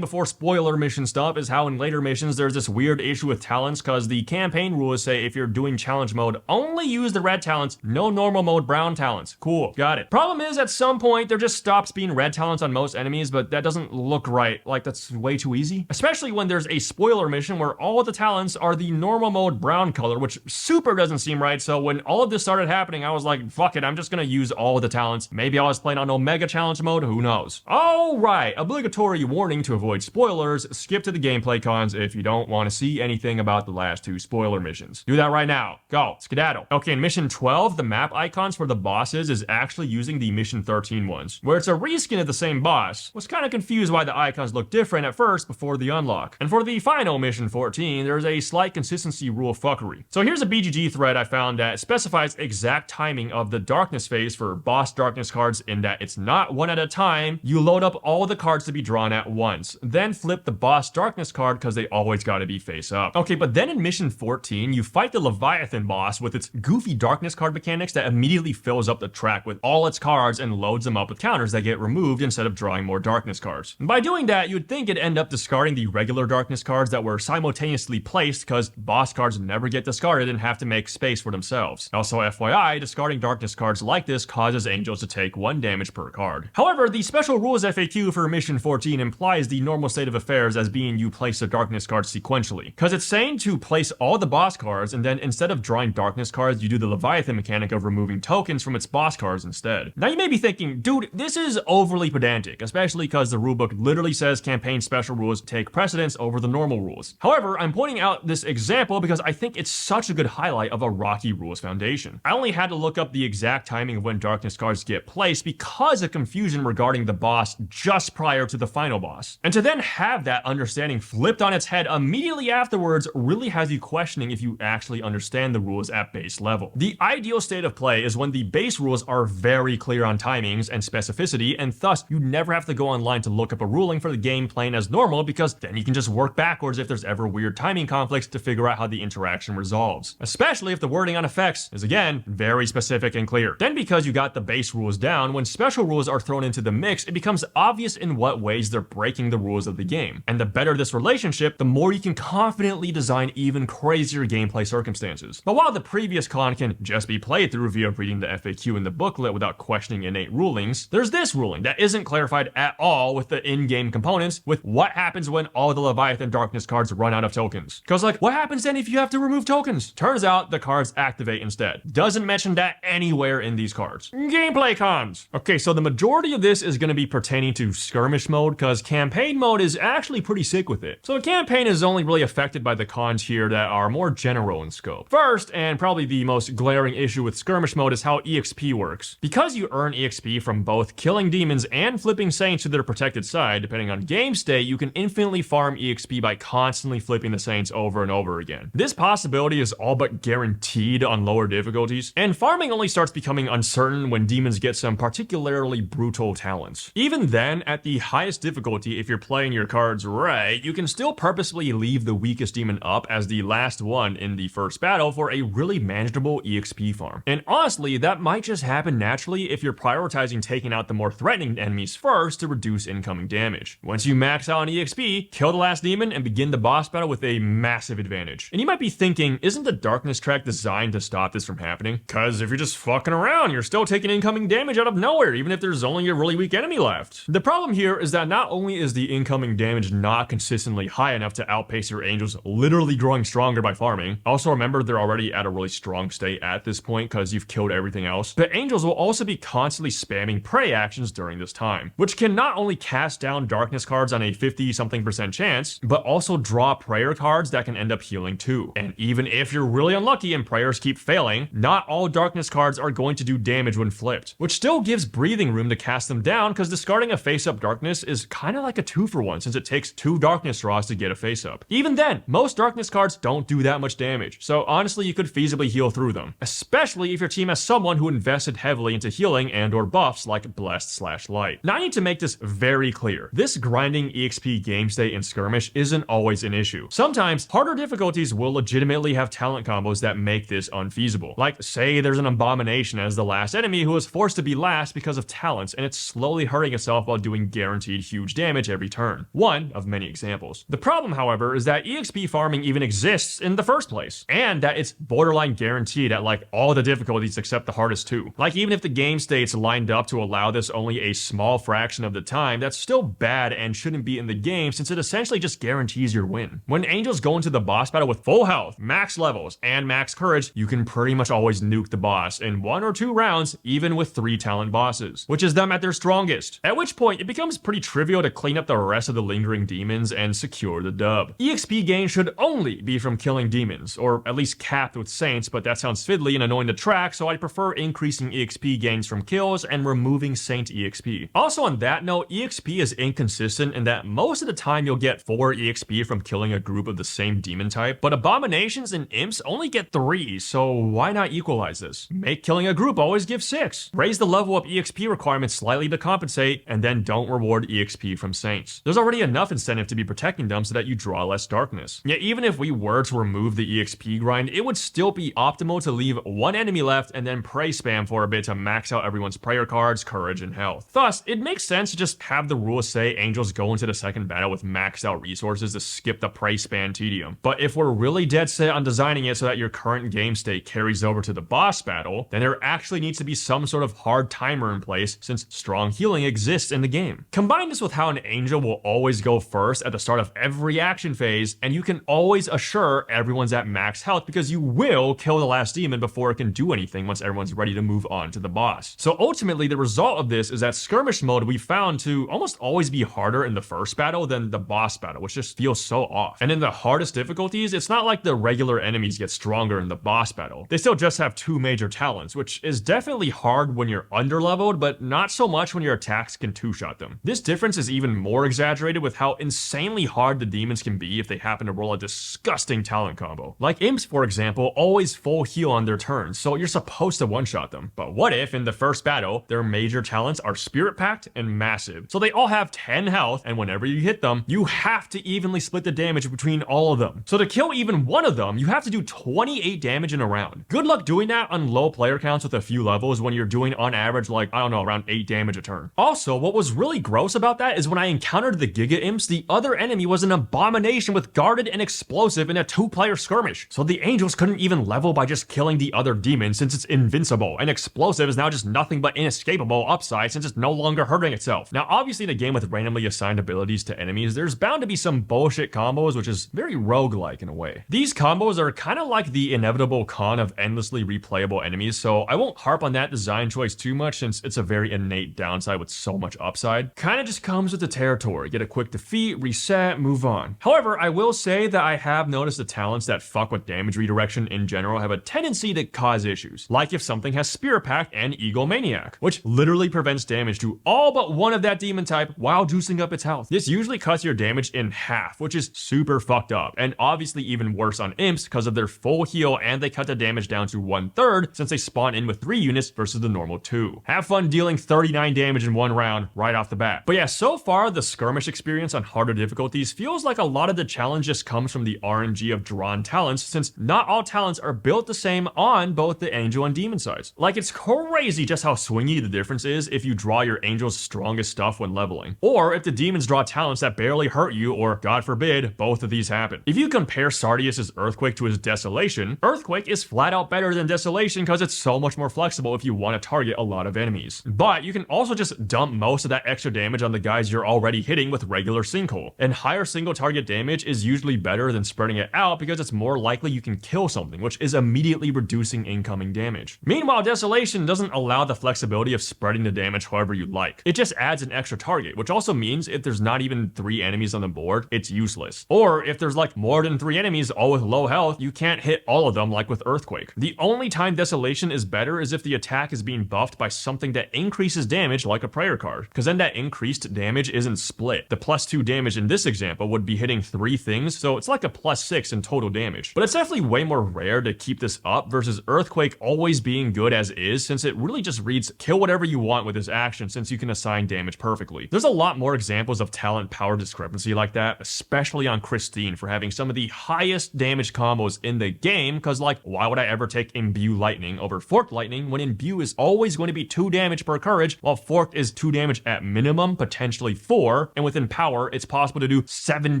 before spoiler mission stuff is how in later missions there's this weird issue with talents because the campaign rules say if you're doing challenge mode, only use the red talents, no normal mode brown talents. Cool, got it. Problem is at some point there just stops being red talents on most enemies, but that doesn't look right. Like that's way too easy. Especially when there's a spoiler mission where all the talents are the normal mode brown color, which super doesn't seem right. So when all of this started happening, I was like, fuck it, I'm just gonna use all of the talents. Maybe I was playing on Omega challenge mode, who knows? Alright, obligatory warning to avoid spoilers, skip to the gameplay cons if you don't want to see anything about the last 2 spoiler missions. Do that right now. Go, skedaddle. Okay, in mission 12, the map icons for the bosses is actually using the mission 13 ones, where it's a reskin of the same boss. Was kind of confused why the icons look different at first before the unlock. And for the final mission 14, there's a slight consistency rule fuckery. So here's a BGG thread I found that specifies exact timing of the darkness phase for boss darkness cards in that it's not one at a time. You load up all the cards to be drawn at once, then flip the boss darkness card because they always gotta be face up. Okay, but then in mission 14, you fight the Leviathan boss with its goofy darkness card mechanics that immediately fills up the track with all its cards and loads them up with counters that get removed instead of drawing more darkness cards. And by doing that, you'd think it'd end up discarding the regular darkness cards that were simultaneously placed because boss cards never get discarded and have to make space for themselves. Also, FYI, discarding darkness cards like this causes angels to take 1 damage per card. However, the special rules FAQ for Mission 14 implies the normal state of affairs as being you place the darkness cards sequentially, because it's saying to place all the boss cards, and then instead of drawing darkness cards, you do the Leviathan mechanic of removing tokens from its boss cards instead. Now you may be thinking, dude, this is overly pedantic, especially because the rulebook literally says campaign special rules take precedence over the normal rules. However, I'm pointing out this example because I think it's such a good highlight of a rocky rules foundation. I only had to look up the exact timing of when darkness cards get placed because of confusion regarding the boss just prior to the final boss. And to then have that understanding flipped on its head immediately afterwards really has you questioning if you actually understand the rules at base level. The ideal state of play is when the base rules are very clear on timings and specificity, and thus you never have to go online to look up a ruling for the game playing as normal, because then you can just work backwards if there's ever weird timing conflicts to figure out how the interaction resolves. Especially if the wording on effects is, again, very specific and clear. Then because you got the base rules down, when special rules are thrown into the mix, it becomes obvious in what ways they're breaking the rules of the game. And the better this relationship, the more you can confidently design even crazier gameplay circumstances. But while the previous con can just be played through via reading the FAQ in the booklet without questioning innate rulings, there's this ruling that isn't clarified at all with the in-game components, with what happens when all the Leviathan darkness cards run out of tokens. Cause like, what happens then if you have to remove tokens? Turns out the cards activate instead. Doesn't mention that anywhere in these cards. Gameplay cons. Okay, so the majority of this is going to be pertaining to skirmish mode, cause campaign mode is actually pretty sick with it. So the campaign is only really affected by the cons here that are more general in scope. First, and probably the most glaring issue with skirmish mode, is how EXP works. Because you earn EXP from both killing demons and flipping saints to their protected side, depending on game state, you can infinitely farm EXP by constantly flipping the saints over and over again. This possibility is all but guaranteed on lower difficulties, and farming only starts becoming uncertain when demons get some particularly brutal talents. Even then, at the highest difficulty, if you're playing your cards right, you can still purposefully leave the weakest demon up as the last one in the first battle for a really manageable EXP farm. And honestly, that might just happen naturally if you're prioritizing taking out the more threatening enemies first to reduce incoming damage. Once you max out on EXP, kill the last demon and begin the boss battle with a massive advantage. And you might be thinking, isn't the darkness track designed to stop this from happening? Cause if you're just fucking around, you're still taking incoming damage out of nowhere, even if there's only a really weak enemy left. The problem here is that not only is the incoming damage not consistently high enough to outpace your angels literally growing stronger by farming, also remember they're already at a really strong state at this point because you've killed everything else, but angels will also be constantly spamming prey actions during this time, which can not only cast down darkness cards on a 50-something% chance, but also draw prayer cards that can end up healing too. And even if you're really unlucky and prayers keep failing, not all darkness cards are going to do damage when flipped, which still gives breathing room to cast them down, because discarding a face-up darkness is kind of like a 2-for-1 since it takes 2 darkness draws to get a face-up. Even then, most darkness cards don't do that much damage, so honestly you could feasibly heal through them, especially if your team has someone who invested heavily into healing and or buffs like Blessed/Light. Now I need to make this very clear. This grinding EXP game state in skirmish isn't always an issue. Sometimes harder difficulties will legitimately have talent combos that make this unfeasible. Like say there's an abomination as the last enemy who is forced to be last because of talents, and it's slowly hurting itself while doing guaranteed huge damage every turn. One of many examples. The problem, however, is that EXP farming even exists in the first place, and that it's borderline guaranteed at like all the difficulties except the hardest two. Like even if the game state's lined up to allow this only a small fraction of the time, that's still bad and shouldn't be in the game since it essentially just guarantees your win. When angels go into the boss battle with full health, max levels, and max courage, you can pretty much always nuke the boss in 1 or 2 rounds, even with 3 talent bosses, which is them at their strongest. At which point, it becomes pretty trivial to clean up the rest of the lingering demons and secure the dub. EXP gain should only be from killing demons, or at least capped with saints, but that sounds fiddly and annoying to track, so I prefer increasing EXP gains from kills and removing saint EXP. Also on that note, EXP is inconsistent in that most of the time you'll get 4 EXP from killing a group of the same demon type, but abominations and imps only get 3, so why not equalize this? Make killing a group always give 6. Raise the level up EXP requirements slightly to compensate, and then don't reward EXP from saints. There's already enough incentive to be protecting them so that you draw less darkness. Yet even if we were to remove the EXP grind, it would still be optimal to leave 1 enemy left and then pray spam for a bit to max out everyone's prayer cards, courage, and health. Thus, it makes sense to just have the rules say angels go into the second battle with maxed out resources to skip the pray spam tedium. But if we're really dead set on designing it so that your current game state carries over to the boss battle, then there actually needs to be some sort of hard timer in place since strong healing exists exists in the game. Combine this with how an angel will always go first at the start of every action phase, and you can always assure everyone's at max health because you will kill the last demon before it can do anything once everyone's ready to move on to the boss. So ultimately, the result of this is that skirmish mode we found to almost always be harder in the first battle than the boss battle, which just feels so off. And in the hardest difficulties, it's not like the regular enemies get stronger in the boss battle. They still just have 2 major talents, which is definitely hard when you're underleveled, but not so much when your attacks can 2-shot them. This difference is even more exaggerated with how insanely hard the demons can be if they happen to roll a disgusting talent combo. Like imps, for example, always full heal on their turns, so you're supposed to one-shot them. But what if in the first battle, their major talents are spirit pact and massive? So they all have 10 health, and whenever you hit them, you have to evenly split the damage between all of them. So to kill even one of them, you have to do 28 damage in a round. Good luck doing that on low player counts with a few levels when you're doing on average like, I don't know, around 8 damage a turn. Also, what was really gross about that is when I encountered the Giga Imps, the other enemy was an abomination with guarded and explosive in a 2-player skirmish. So the angels couldn't even level by just killing the other demon since it's invincible, and explosive is now just nothing but inescapable upside since it's no longer hurting itself. Now obviously in a game with randomly assigned abilities to enemies, there's bound to be some bullshit combos, which is very roguelike in a way. These combos are kind of like the inevitable con of endlessly replayable enemies, so I won't harp on that design choice too much since it's a very innate downside with so much upside. Kinda just comes with the territory. Get a quick defeat, reset, move on. However, I will say that I have noticed the talents that fuck with damage redirection in general have a tendency to cause issues. Like if something has Spirit Pact and Egomaniac, which literally prevents damage to all but one of that demon type while juicing up its health. This usually cuts your damage in half, which is super fucked up, and obviously even worse on imps because of their full heal, and they cut the damage down to 1/3 since they spawn in with 3 units versus the normal 2. Have fun dealing 39 damage in one round right off the bat. But yeah, so far the skirmish experience on harder difficulties feels like a lot of the challenge just comes from the RNG of drawn talents, since not all talents are built the same on both the angel and demon sides. Like it's crazy just how swingy the difference is if you draw your angel's strongest stuff when leveling, or if the demons draw talents that barely hurt you, or God forbid, both of these happen. If you compare Sardius's Earthquake to his Desolation, Earthquake is flat out better than Desolation because it's so much more flexible if you want to target a lot of enemies. But you can also just dump most of that extra damage on the guys you're already hitting with regular Sinkhole. And higher single target damage is usually better than spreading it out because it's more likely you can kill something, which is immediately reducing incoming damage. Meanwhile, Desolation doesn't allow the flexibility of spreading the damage however you like. It just adds an extra target, which also means if there's not even 3 enemies on the board, it's useless. Or if there's like more than 3 enemies all with low health, you can't hit all of them like with Earthquake. The only time Desolation is better is if the attack is being buffed by something that increases damage like a prayer card, because then that increased damage isn't split. The +2 damage in this example would be hitting 3 things, so it's like a +6 in total damage. But it's definitely way more rare to keep this up versus Earthquake always being good as is, since it really just reads kill whatever you want with this action since you can assign damage perfectly. There's a lot more examples of talent power discrepancy like that, especially on Christine for having some of the highest damage combos in the game, because like why would I ever take Imbue Lightning over Forked Lightning when Imbue is always going to be 2 damage per courage while Forked is 2 damage at minimum, potentially 4, and within power it's possible to do 7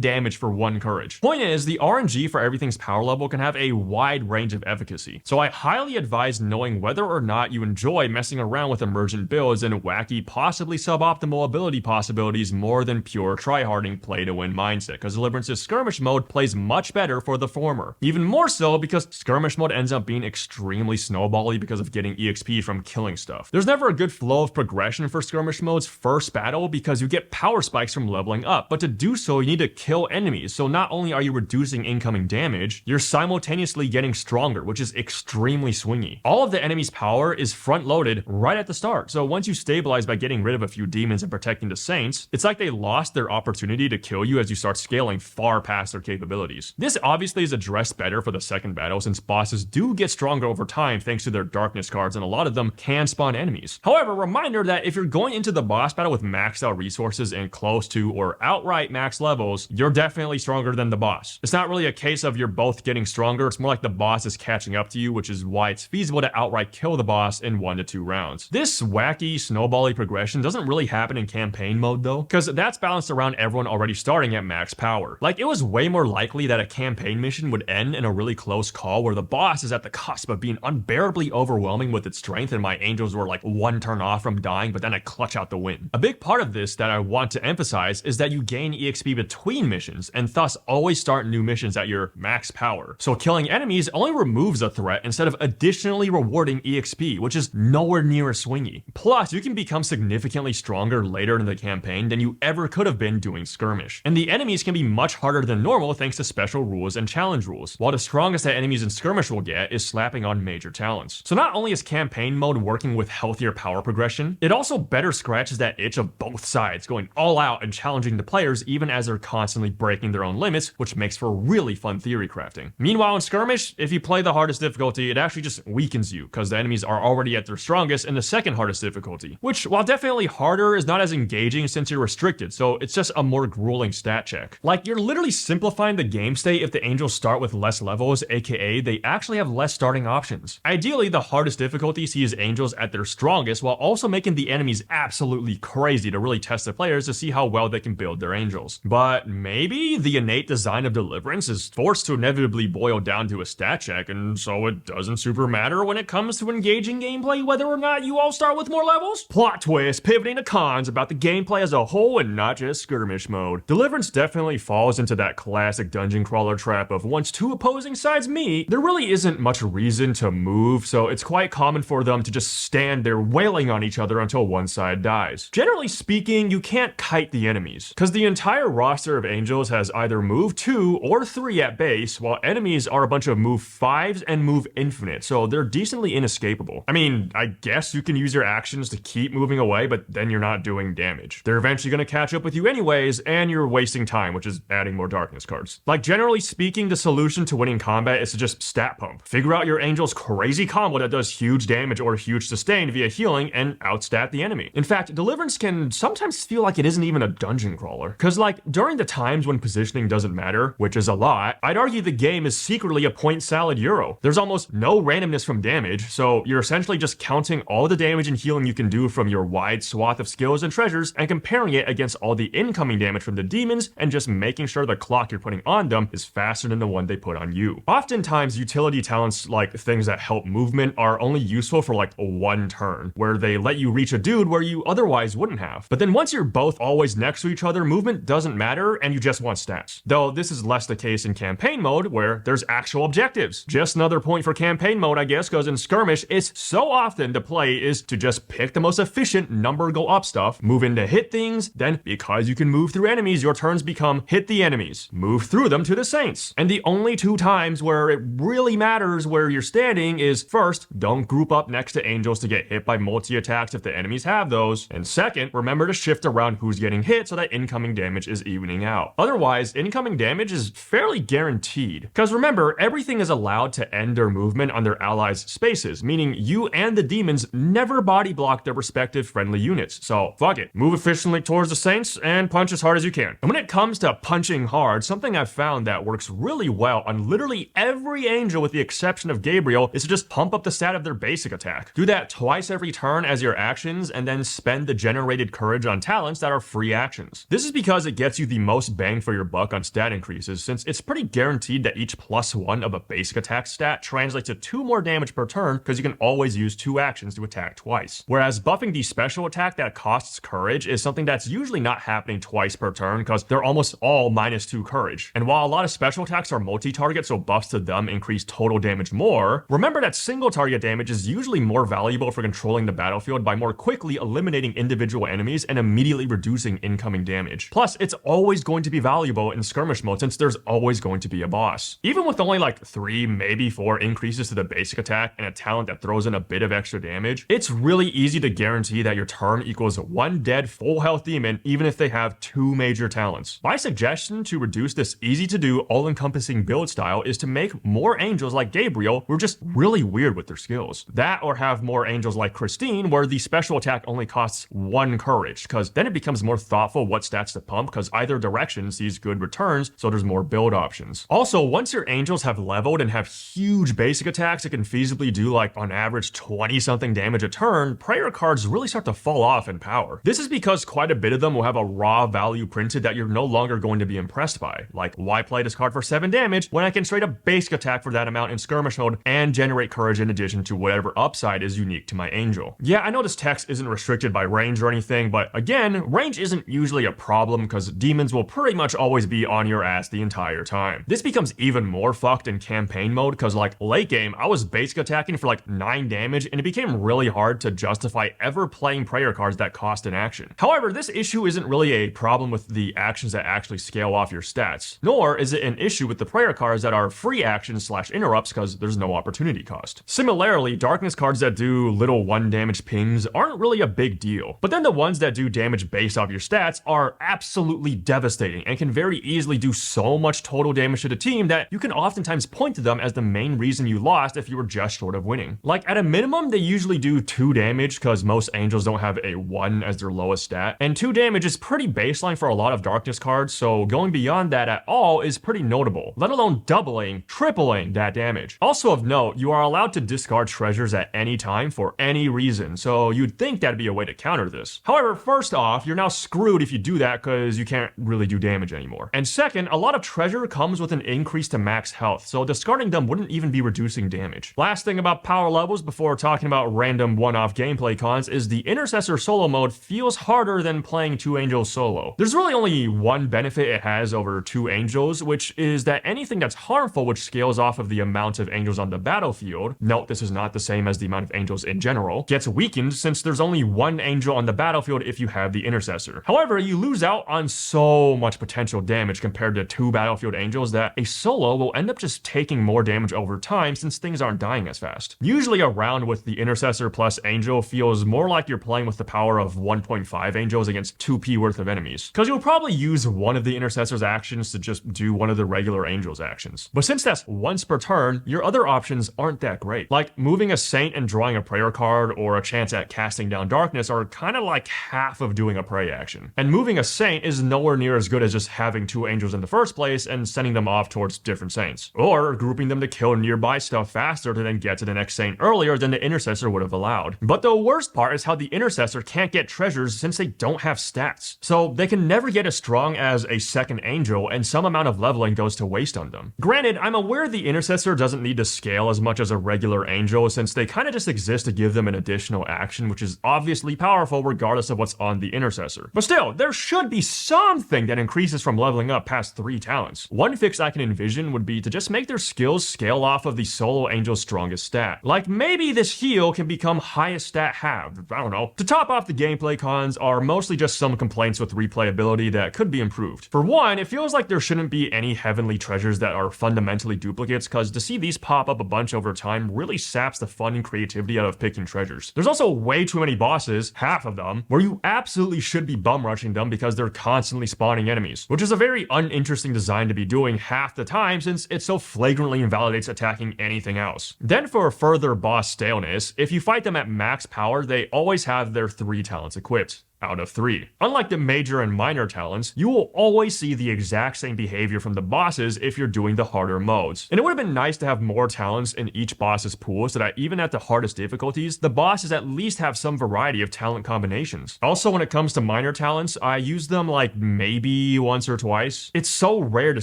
damage for 1 courage. Point is, the RNG for everything's power level can have a wide range of efficacy, so I highly advise knowing whether or not you enjoy messing around with emergent builds and wacky, possibly suboptimal ability possibilities more than pure tryharding play to win mindset, because Deliverance's skirmish mode plays much better for the former. Even more so because skirmish mode ends up being extremely snowbally because of getting EXP from killing stuff. There's never a good flow of progression for skirmish mode's first battle because you get power spikes from leveling up, but to do so you need to kill enemies, so not only are you reducing incoming damage, you're simultaneously getting stronger, which is extremely swingy. All of the enemy's power is front loaded right at the start, so once you stabilize by getting rid of a few demons and protecting the saints, it's like they lost their opportunity to kill you as you start scaling far past their capabilities. This obviously is addressed better for the second battle since bosses do get stronger over time thanks to their darkness cards, and a lot of them can spawn enemies. However, reminder that if you're going into the boss battle with maxed out resources and close to or outright max levels, you're definitely stronger than the boss. It's not really a case of you're both getting stronger, it's more like the boss is catching up to you, which is why it's feasible to outright kill the boss in 1 to 2 rounds. This wacky, snowbally progression doesn't really happen in campaign mode though, because that's balanced around everyone already starting at max power. Like, it was way more likely that a campaign mission would end in a really close call where the boss is at the cusp of being unbearably overwhelming with its strength and my angels were like 1 turn off from dying, but then I clutch out out the win. A big part of this that I want to emphasize is that you gain EXP between missions, and thus always start new missions at your max power. So killing enemies only removes a threat instead of additionally rewarding EXP, which is nowhere near as swingy. Plus, you can become significantly stronger later in the campaign than you ever could have been doing skirmish. And the enemies can be much harder than normal thanks to special rules and challenge rules, while the strongest that enemies in skirmish will get is slapping on major talents. So not only is campaign mode working with healthier power progression, it also better scratches that itch of both sides going all out and challenging the players even as they're constantly breaking their own limits, which makes for really fun theory crafting. Meanwhile in skirmish, if you play the hardest difficulty, it actually just weakens you because the enemies are already at their strongest in the second hardest difficulty, which while definitely harder is not as engaging since you're restricted, so it's just a more grueling stat check. Like you're literally simplifying the game state if the angels start with less levels, aka they actually have less starting options. Ideally, the hardest difficulty sees angels at their strongest while also making the enemies absolutely crazy to really test the players to see how well they can build their angels. But maybe the innate design of Deliverance is forced to inevitably boil down to a stat check, and so it doesn't super matter when it comes to engaging gameplay whether or not you all start with more levels? Plot twist, pivoting to cons about the gameplay as a whole and not just skirmish mode. Deliverance definitely falls into that classic dungeon crawler trap of once two opposing sides meet, there really isn't much reason to move, so it's quite common for them to just stand there wailing on each other until one side dies. Generally speaking, you can't kite the enemies, because the entire roster of angels has either move 2 or 3 at base, while enemies are a bunch of move 5s and move infinite, so they're decently inescapable. I mean, I guess you can use your actions to keep moving away, but then you're not doing damage. They're eventually going to catch up with you anyways, and you're wasting time, which is adding more darkness cards. Like generally speaking, the solution to winning combat is to just stat pump. Figure out your angel's crazy combo that does huge damage or huge sustain via healing and outstat the enemy. In fact, Deliverance can sometimes feel like it isn't even a dungeon crawler. Cause like during the times when positioning doesn't matter, which is a lot, I'd argue the game is secretly a point salad euro. There's almost no randomness from damage, so you're essentially just counting all the damage and healing you can do from your wide swath of skills and treasures and comparing it against all the incoming damage from the demons and just making sure the clock you're putting on them is faster than the one they put on you. Oftentimes, utility talents like things that help movement are only useful for like one turn, where they let you reach a dude where you otherwise wouldn't have. But then once you're both always next to each other, movement doesn't matter and you just want stats. Though this is less the case in campaign mode where there's actual objectives. Just another point for campaign mode, I guess, because in skirmish, it's so often the play is to just pick the most efficient number go up stuff, move in to hit things, then because you can move through enemies, your turns become hit the enemies, move through them to the saints. And the only two times where it really matters where you're standing is first, don't group up next to angels to get hit by multi-attacks if the enemies have those, and second, remember to shift around who's getting hit so that incoming damage is evening out. Otherwise, incoming damage is fairly guaranteed. Because remember, everything is allowed to end their movement on their allies' spaces, meaning you and the demons never body block their respective friendly units. So fuck it, move efficiently towards the saints and punch as hard as you can. And when it comes to punching hard, something I've found that works really well on literally every angel with the exception of Gabriel is to just pump up the stat of their basic attack. Do that twice every turn as your actions and then spend the generated courage on talents that are free actions. This is because it gets you the most bang for your buck on stat increases, since it's pretty guaranteed that each +1 of a basic attack stat translates to 2 more damage per turn because you can always use 2 actions to attack twice. Whereas buffing the special attack that costs courage is something that's usually not happening twice per turn because they're almost all -2 courage. And while a lot of special attacks are multi-target, so buffs to them increase total damage more, remember that single target damage is usually more valuable for controlling the battlefield by more quickly eliminating individual enemies and immediately reducing incoming damage. Plus, it's always going to be valuable in skirmish mode since there's always going to be a boss. Even with only like 3, maybe 4 increases to the basic attack and a talent that throws in a bit of extra damage, it's really easy to guarantee that your turn equals 1 dead full health demon even if they have 2 major talents. My suggestion to reduce this easy to do all-encompassing build style is to make more angels like Gabriel who are just really weird with their skills. That or have more angels like Christine where the special attack only costs 1 courage, because then it becomes more thoughtful what stats to pump because either direction sees good returns, so there's more build options. Also, once your angels have leveled and have huge basic attacks that can feasibly do like on average 20 something damage a turn, prayer cards really start to fall off in power. This is because quite a bit of them will have a raw value printed that you're no longer going to be impressed by. Like, why play this card for 7 damage when I can straight up basic attack for that amount in skirmish mode and generate courage in addition to whatever upside is unique to my angel? Yeah, I know this text isn't restricted affected by range or anything, but again, range isn't usually a problem because demons will pretty much always be on your ass the entire time. This becomes even more fucked in campaign mode because like late game, I was basic attacking for like 9 damage and it became really hard to justify ever playing prayer cards that cost an action. However, this issue isn't really a problem with the actions that actually scale off your stats, nor is it an issue with the prayer cards that are free actions / interrupts because there's no opportunity cost. Similarly, darkness cards that do little 1 damage pings aren't really a big deal, but then the ones that do damage based off your stats are absolutely devastating and can very easily do so much total damage to the team that you can oftentimes point to them as the main reason you lost if you were just short of winning. Like at a minimum, they usually do 2 damage because most angels don't have a 1 as their lowest stat, and 2 damage is pretty baseline for a lot of darkness cards, so going beyond that at all is pretty notable, let alone doubling, tripling that damage. Also of note, you are allowed to discard treasures at any time for any reason, so you'd think that'd be a way to counter this. However, first off, you're now screwed if you do that because you can't really do damage anymore. And second, a lot of treasure comes with an increase to max health, so discarding them wouldn't even be reducing damage. Last thing about power levels before talking about random one-off gameplay cons is the Intercessor solo mode feels harder than playing 2 angels solo. There's really only one benefit it has over 2 angels, which is that anything that's harmful which scales off of the amount of angels on the battlefield, note this is not the same as the amount of angels in general, gets weakened since there's only 1 angel on the battlefield if you have the Intercessor. However, you lose out on so much potential damage compared to 2 battlefield angels that a solo will end up just taking more damage over time since things aren't dying as fast. Usually a round with the Intercessor plus angel feels more like you're playing with the power of 1.5 angels against 2p worth of enemies, because you'll probably use one of the Intercessor's actions to just do one of the regular angel's actions. But since that's once per turn, your other options aren't that great. Like moving a saint and drawing a prayer card or a chance at casting down darkness are kind of like half of doing a pray action. And moving a saint is nowhere near as good as just having 2 angels in the first place and sending them off towards different saints, or grouping them to kill nearby stuff faster to then get to the next saint earlier than the Intercessor would have allowed. But the worst part is how the Intercessor can't get treasures since they don't have stats, so they can never get as strong as a second angel and some amount of leveling goes to waste on them. Granted, I'm aware the Intercessor doesn't need to scale as much as a regular angel since they kind of just exist to give them an additional action, which is obviously powerful regardless of what's on the Intercessor. But still, there should be something that increases from leveling up past 3 talents. One fix I can envision would be to just make their skills scale off of the solo angel's strongest stat. Like maybe this heal can become highest stat halved, I don't know. To top off the gameplay cons are mostly just some complaints with replayability that could be improved. For one, it feels like there shouldn't be any heavenly treasures that are fundamentally duplicates, because to see these pop up a bunch over time really saps the fun and creativity out of picking treasures. There's also way too many bosses, half of them, where you absolutely should be bum rushing them because they're constantly spawning enemies, which is a very uninteresting design to be doing half the time since it so flagrantly invalidates attacking anything else. Then for further boss staleness, if you fight them at max power, they always have their 3 talents equipped out of 3. Unlike the major and minor talents, you will always see the exact same behavior from the bosses if you're doing the harder modes. And it would have been nice to have more talents in each boss's pool so that even at the hardest difficulties, the bosses at least have some variety of talent combinations. Also, when it comes to minor talents, I use them like maybe once or twice. It's so rare to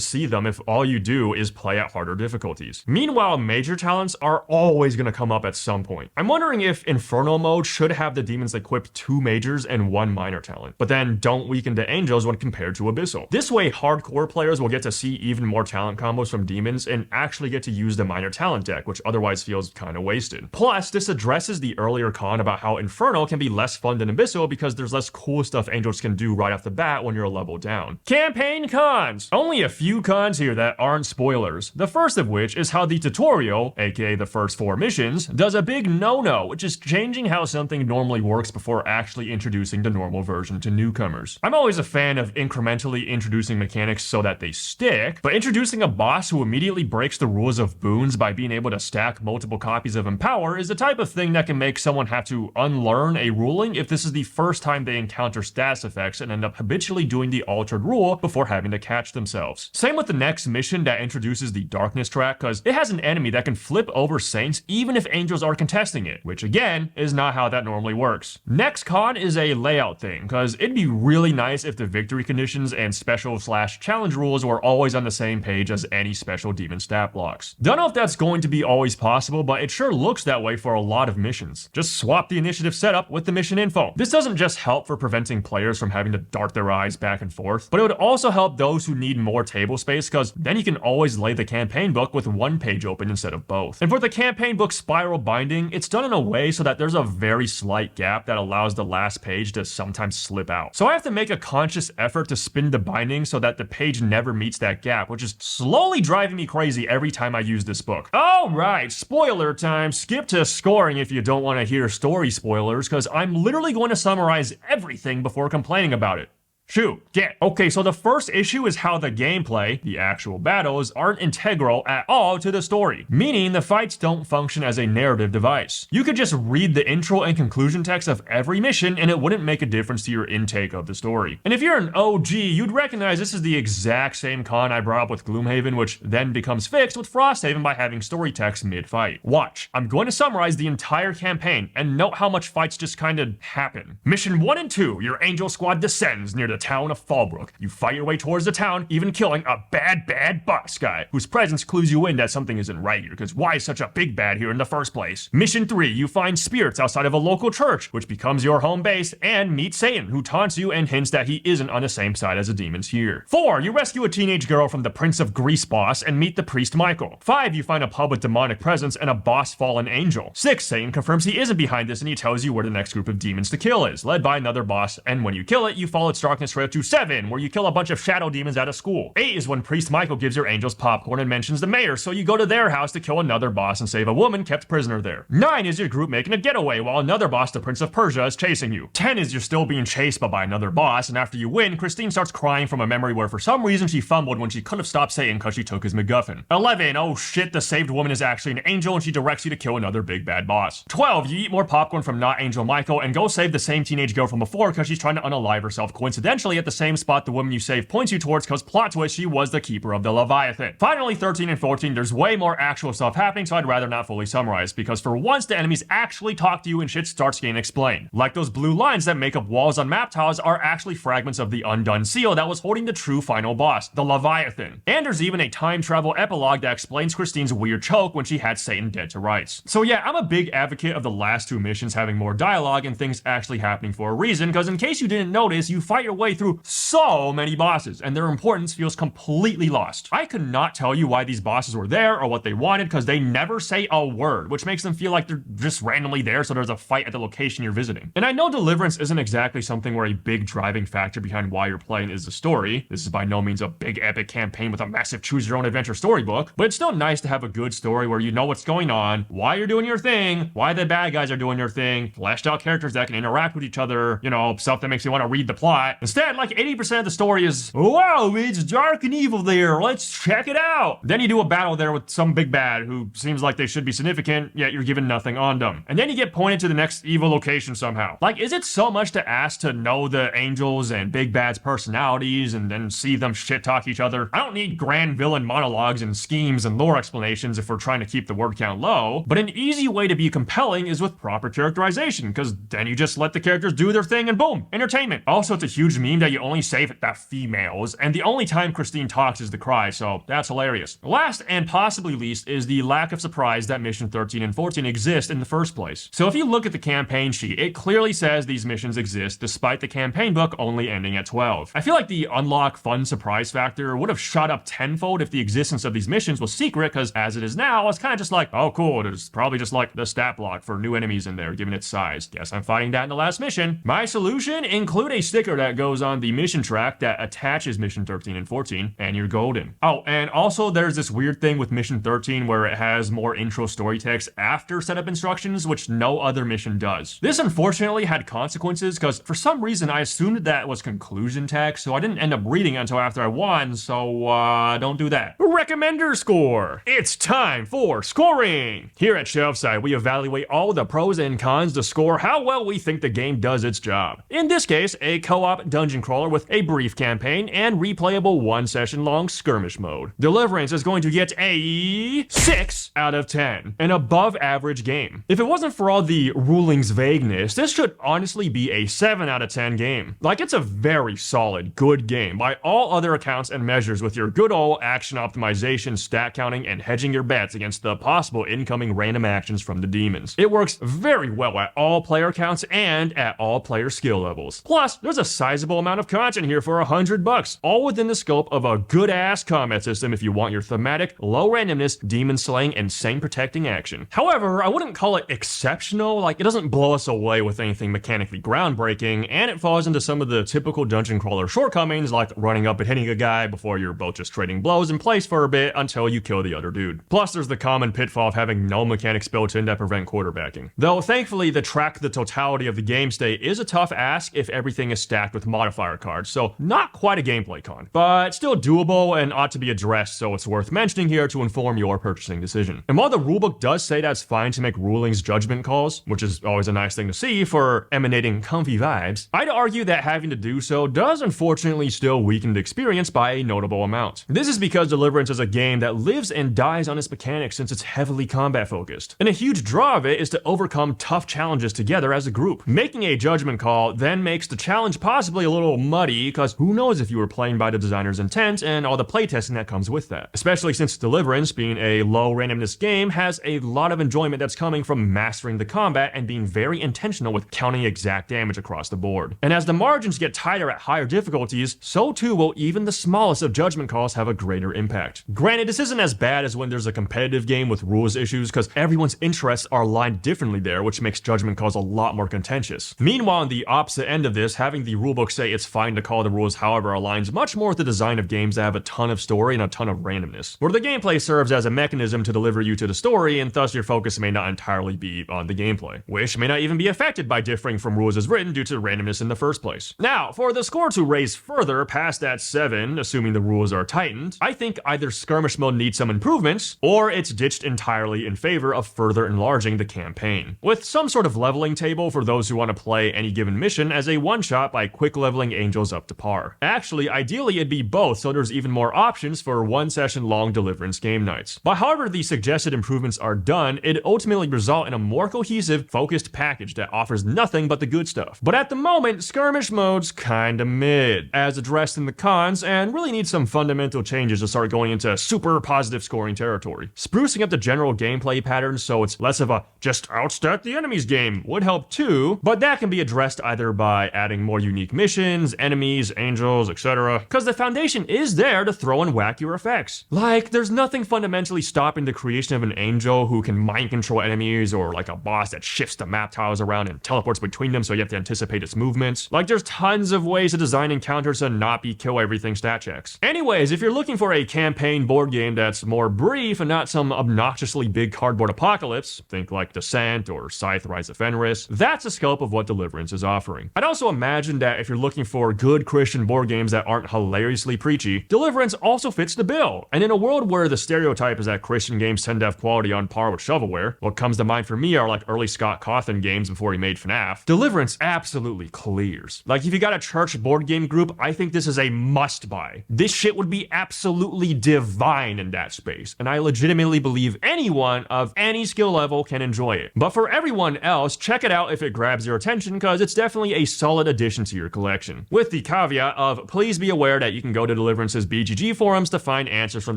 see them if all you do is play at harder difficulties. Meanwhile, major talents are always going to come up at some point. I'm wondering if Inferno mode should have the demons equip 2 majors and 1 minor talent, but then don't weaken the angels when compared to Abyssal. This way, hardcore players will get to see even more talent combos from demons and actually get to use the minor talent deck, which otherwise feels kind of wasted. Plus, this addresses the earlier con about how Inferno can be less fun than Abyssal because there's less cool stuff angels can do right off the bat when you're a level down. Campaign cons! Only a few cons here that aren't spoilers. The first of which is how the tutorial, aka the first 4 missions, does a big no-no, which is changing how something normally works before actually introducing the normal version to newcomers. I'm always a fan of incrementally introducing mechanics so that they stick, but introducing a boss who immediately breaks the rules of boons by being able to stack multiple copies of Empower is the type of thing that can make someone have to unlearn a ruling if this is the first time they encounter status effects and end up habitually doing the altered rule before having to catch themselves. Same with the next mission that introduces the darkness track, because it has an enemy that can flip over saints even if angels are contesting it, which again is not how that normally works. Next con is a layout layout thing, because it'd be really nice if the victory conditions and special/challenge rules were always on the same page as any special demon stat blocks. Don't know if that's going to be always possible, but it sure looks that way for a lot of missions. Just swap the initiative setup with the mission info. This doesn't just help for preventing players from having to dart their eyes back and forth, but it would also help those who need more table space, because then you can always lay the campaign book with one page open instead of both. And for the campaign book spiral binding, it's done in a way so that there's a very slight gap that allows the last page to sometimes slip out. So I have to make a conscious effort to spin the binding so that the page never meets that gap, which is slowly driving me crazy every time I use this book. Alright, spoiler time. Skip to scoring if you don't want to hear story spoilers, because I'm literally going to summarize everything before complaining about it. Shoot, get. Okay, so the first issue is how the gameplay, the actual battles, aren't integral at all to the story, meaning the fights don't function as a narrative device. You could just read the intro and conclusion text of every mission and it wouldn't make a difference to your intake of the story. And if you're an OG, you'd recognize this is the exact same con I brought up with Gloomhaven, which then becomes fixed with Frosthaven by having story text mid-fight. Watch, I'm going to summarize the entire campaign and note how much fights just kind of happen. Mission 1 and 2, your angel squad descends near the town of Fallbrook. You fight your way towards the town, even killing a bad boss guy, whose presence clues you in that something isn't right here, because why is such a big bad here in the first place? Mission 3, you find spirits outside of a local church, which becomes your home base, and meet Satan, who taunts you and hints that he isn't on the same side as the demons here. 4, you rescue a teenage girl from the Prince of Greece boss and meet the priest Michael. 5, you find a pub with demonic presence and a boss fallen angel. 6, Satan confirms he isn't behind this and he tells you where the next group of demons to kill is, led by another boss, and when you kill it, you follow its darkness trail to 7, where you kill a bunch of shadow demons out of school. 8 is when Priest Michael gives your angels popcorn and mentions the mayor, so you go to their house to kill another boss and save a woman kept prisoner there. 9 is your group making a getaway while another boss, the Prince of Persia, is chasing you. 10 is you're still being chased by another boss, and after you win, Christine starts crying from a memory where for some reason she fumbled when she could have stopped Satan because she took his MacGuffin. 11, oh shit, the saved woman is actually an angel and she directs you to kill another big bad boss. 12, you eat more popcorn from not Angel Michael and go save the same teenage girl from before because she's trying to unalive herself coincidentally at the same spot the woman you saved points you towards, because plot twist, she was the keeper of the Leviathan. Finally, 13 and 14, there's way more actual stuff happening, so I'd rather not fully summarize, because for once the enemies actually talk to you and shit starts getting explained. Like those blue lines that make up walls on map tiles are actually fragments of the undone seal that was holding the true final boss, the Leviathan. And there's even a time travel epilogue that explains Christine's weird choke when she had Satan dead to rights. So yeah, I'm a big advocate of the last two missions having more dialogue and things actually happening for a reason, because in case you didn't notice, you fight your way through so many bosses, and their importance feels completely lost. I could not tell you why these bosses were there or what they wanted, because they never say a word, which makes them feel like they're just randomly there so there's a fight at the location you're visiting. And I know Deliverance isn't exactly something where a big driving factor behind why you're playing is the story. This is by no means a big epic campaign with a massive choose-your-own-adventure storybook, but it's still nice to have a good story where you know what's going on, why you're doing your thing, why the bad guys are doing their thing, fleshed out characters that can interact with each other, you know, stuff that makes you want to read the plot. Instead, like 80% of the story is, wow, it's dark and evil there, let's check it out. Then you do a battle there with some big bad who seems like they should be significant, yet you're given nothing on them. And then you get pointed to the next evil location somehow. Like, is it so much to ask to know the angels and big bad's personalities and then see them shit talk each other? I don't need grand villain monologues and schemes and lore explanations if we're trying to keep the word count low, but an easy way to be compelling is with proper characterization, because then you just let the characters do their thing and boom, entertainment. Also, it's a huge meme that you only save the females, and the only time Christine talks is the cry, so that's hilarious. Last and possibly least is the lack of surprise that mission 13 and 14 exist in the first place. So if you look at the campaign sheet, it clearly says these missions exist despite the campaign book only ending at 12. I feel like the unlock fun surprise factor would have shot up tenfold if the existence of these missions was secret, because as it is now, it's kind of just like, oh cool, there's probably just like the stat block for new enemies in there given its size. Guess I'm fighting that in the last mission. My solution? Include a sticker that goes on the mission track that attaches mission 13 and 14, and you're golden. Oh, and also there's this weird thing with mission 13 where it has more intro story text after setup instructions, which no other mission does. This unfortunately had consequences, because for some reason I assumed that was conclusion text, so I didn't end up reading it until after I won, so don't do that. Recommender score! It's time for scoring! Here at Shelfside, we evaluate all the pros and cons to score how well we think the game does its job. In this case, a co-op dungeon crawler with a brief campaign and replayable 1-session long skirmish mode. Deliverance is going to get a 6 out of 10, an above average game. If it wasn't for all the rulings vagueness, this should honestly be a 7 out of 10 game. Like, it's a very solid, good game by all other accounts and measures, with your good old action optimization, stat counting, and hedging your bets against the possible incoming random actions from the demons. It works very well at all player counts and at all player skill levels. Plus, there's a sizable amount of content here for $100, all within the scope of a good-ass combat system if you want your thematic, low randomness, demon slaying, and sane protecting action. However, I wouldn't call it exceptional. Like, it doesn't blow us away with anything mechanically groundbreaking, and it falls into some of the typical dungeon crawler shortcomings, like running up and hitting a guy before you're both just trading blows in place for a bit until you kill the other dude. Plus, there's the common pitfall of having no mechanics built in that prevent quarterbacking. Though, thankfully, the track the totality of the game state is a tough ask if everything is stacked with modifier cards, so not quite a gameplay con, but still doable and ought to be addressed, so it's worth mentioning here to inform your purchasing decision. And while the rulebook does say that it's fine to make rulings judgment calls, which is always a nice thing to see for emanating comfy vibes, I'd argue that having to do so does unfortunately still weaken the experience by a notable amount. This is because Deliverance is a game that lives and dies on its mechanics since it's heavily combat focused, and a huge draw of it is to overcome tough challenges together as a group. Making a judgment call then makes the challenge possibly a little muddy, because who knows if you were playing by the designer's intent and all the playtesting that comes with that. Especially since Deliverance, being a low randomness game, has a lot of enjoyment that's coming from mastering the combat and being very intentional with counting exact damage across the board. And as the margins get tighter at higher difficulties, so too will even the smallest of judgment calls have a greater impact. Granted, this isn't as bad as when there's a competitive game with rules issues, because everyone's interests are aligned differently there, which makes judgment calls a lot more contentious. Meanwhile, on the opposite end of this, having the rulebook say it's fine to call the rules however aligns much more with the design of games that have a ton of story and a ton of randomness, where the gameplay serves as a mechanism to deliver you to the story, and thus your focus may not entirely be on the gameplay, which may not even be affected by differing from rules as written due to randomness in the first place. Now, for the score to raise further past that 7, assuming the rules are tightened, I think either skirmish mode needs some improvements, or it's ditched entirely in favor of further enlarging the campaign, with some sort of leveling table for those who want to play any given mission as a one-shot by quick leveling angels up to par. Actually, ideally it'd be both, so there's even more options for 1-session long Deliverance game nights. But however the suggested improvements are done, it ultimately result in a more cohesive, focused package that offers nothing but the good stuff. But at the moment, skirmish mode's kinda mid, as addressed in the cons, and really needs some fundamental changes to start going into super positive scoring territory. Sprucing up the general gameplay patterns so it's less of a just outstack the enemies game would help too, but that can be addressed either by adding more unique missions, enemies, angels, etc., because the foundation is there to throw in wackier effects. Like, there's nothing fundamentally stopping the creation of an angel who can mind control enemies, or like a boss that shifts the map tiles around and teleports between them so you have to anticipate its movements. Like, there's tons of ways to design encounters to not be kill everything stat checks. Anyways, if you're looking for a campaign board game that's more brief and not some obnoxiously big cardboard apocalypse, think like Descent or Scythe Rise of Fenris, that's the scope of what Deliverance is offering. I'd also imagine that if you're looking for good Christian board games that aren't hilariously preachy, Deliverance also fits the bill. And in a world where the stereotype is that Christian games tend to have quality on par with shovelware, what comes to mind for me are like early Scott Cawthon games before he made FNAF, Deliverance absolutely clears. Like, if you got a church board game group, I think this is a must buy. This shit would be absolutely divine in that space, and I legitimately believe anyone of any skill level can enjoy it. But for everyone else, check it out if it grabs your attention, because it's definitely a solid addition to your collection. With the caveat of, please be aware that you can go to Deliverance's BGG forums to find answers from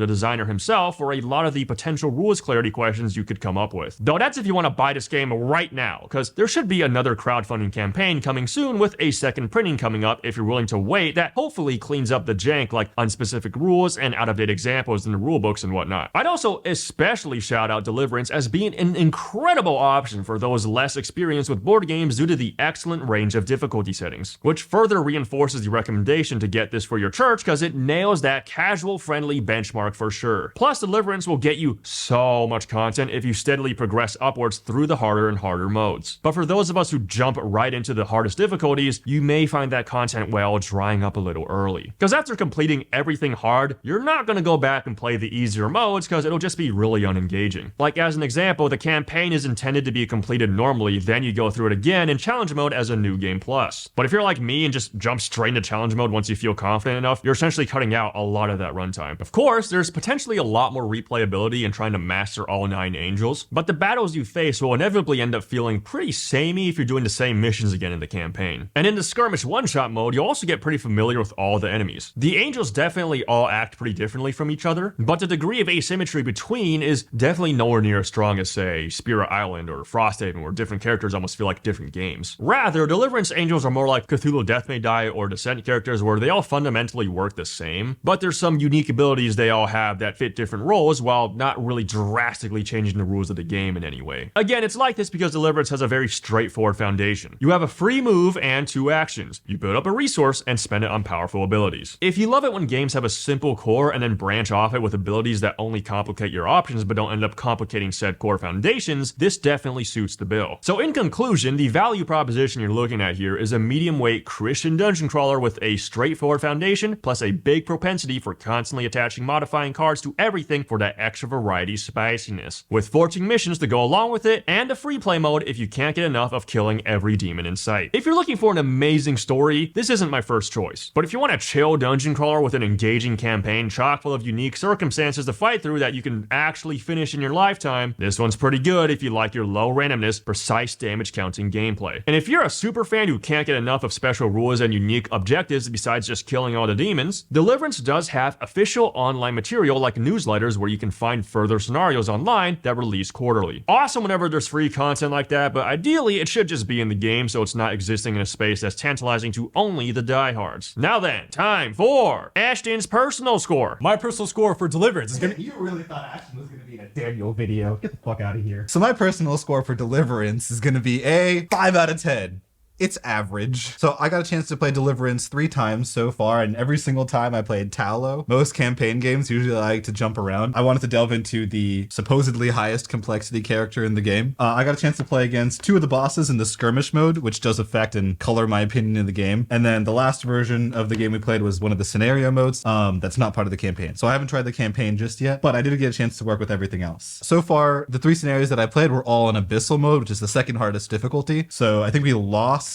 the designer himself for a lot of the potential rules clarity questions you could come up with. Though that's if you want to buy this game right now, because there should be another crowdfunding campaign coming soon with a second printing coming up if you're willing to wait, that hopefully cleans up the jank like unspecific rules and out-of-date examples in the rulebooks and whatnot. I'd also especially shout out Deliverance as being an incredible option for those less experienced with board games due to the excellent range of difficulty settings, which further reinforces the recommendation to get this for your church because it nails that casual friendly benchmark for sure. Plus, Deliverance will get you so much content if you steadily progress upwards through the harder and harder modes. But for those of us who jump right into the hardest difficulties, you may find that content well drying up a little early. Because after completing everything hard, you're not going to go back and play the easier modes because it'll just be really unengaging. Like, as an example, the campaign is intended to be completed normally, then you go through it again in challenge mode as a new game plus. But if you're like me and and just jump straight into challenge mode once you feel confident enough, you're essentially cutting out a lot of that runtime. Of course, there's potentially a lot more replayability in trying to master all 9 angels, but the battles you face will inevitably end up feeling pretty samey if you're doing the same missions again in the campaign. And in the skirmish one-shot mode, you'll also get pretty familiar with all the enemies. The angels definitely all act pretty differently from each other, but the degree of asymmetry between is definitely nowhere near as strong as, say, Spirit Island or Frosthaven, where different characters almost feel like different games. Rather, Deliverance angels are more like Cthulhu Death May Die or Descent characters, where they all fundamentally work the same, but there's some unique abilities they all have that fit different roles while not really drastically changing the rules of the game in any way. Again, it's like this because Deliverance has a very straightforward foundation. You have a free move and 2 actions. You build up a resource and spend it on powerful abilities. If you love it when games have a simple core and then branch off it with abilities that only complicate your options but don't end up complicating said core foundations, this definitely suits the bill. So in conclusion, the value proposition you're looking at here is a medium weight Christian dungeon crawler with a straightforward foundation plus a big propensity for constantly attaching modifying cards to everything for that extra variety spiciness, with fortune missions to go along with it and a free play mode if you can't get enough of killing every demon in sight. If you're looking for an amazing story, this isn't my first choice, but if you want a chill dungeon crawler with an engaging campaign chock full of unique circumstances to fight through that you can actually finish in your lifetime, this one's pretty good if you like your low randomness, precise damage counting gameplay. And if you're a super fan who can't get enough of special rules and unique objectives besides just killing all the demons, Deliverance does have official online material like newsletters where you can find further scenarios online that release quarterly. Awesome whenever there's free content like that, but ideally it should just be in the game so it's not existing in a space that's tantalizing to only the diehards. Now then, time for Ashton's personal score. My personal score for Deliverance is gonna You really thought Ashton was gonna be in a Daniel video. Get the fuck out of here. So my personal score for Deliverance is gonna be a 5 out of 10. It's average. So I got a chance to play Deliverance 3 times so far, and every single time I played Talo. Most campaign games usually like to jump around. I wanted to delve into the supposedly highest complexity character in the game. I got a chance to play against 2 of the bosses in the skirmish mode, which does affect and color my opinion in the game. And then the last version of the game we played was one of the scenario modes that's not part of the campaign. So I haven't tried the campaign just yet, but I did get a chance to work with everything else. So far, the 3 scenarios that I played were all in Abyssal mode, which is the second hardest difficulty. So I think we lost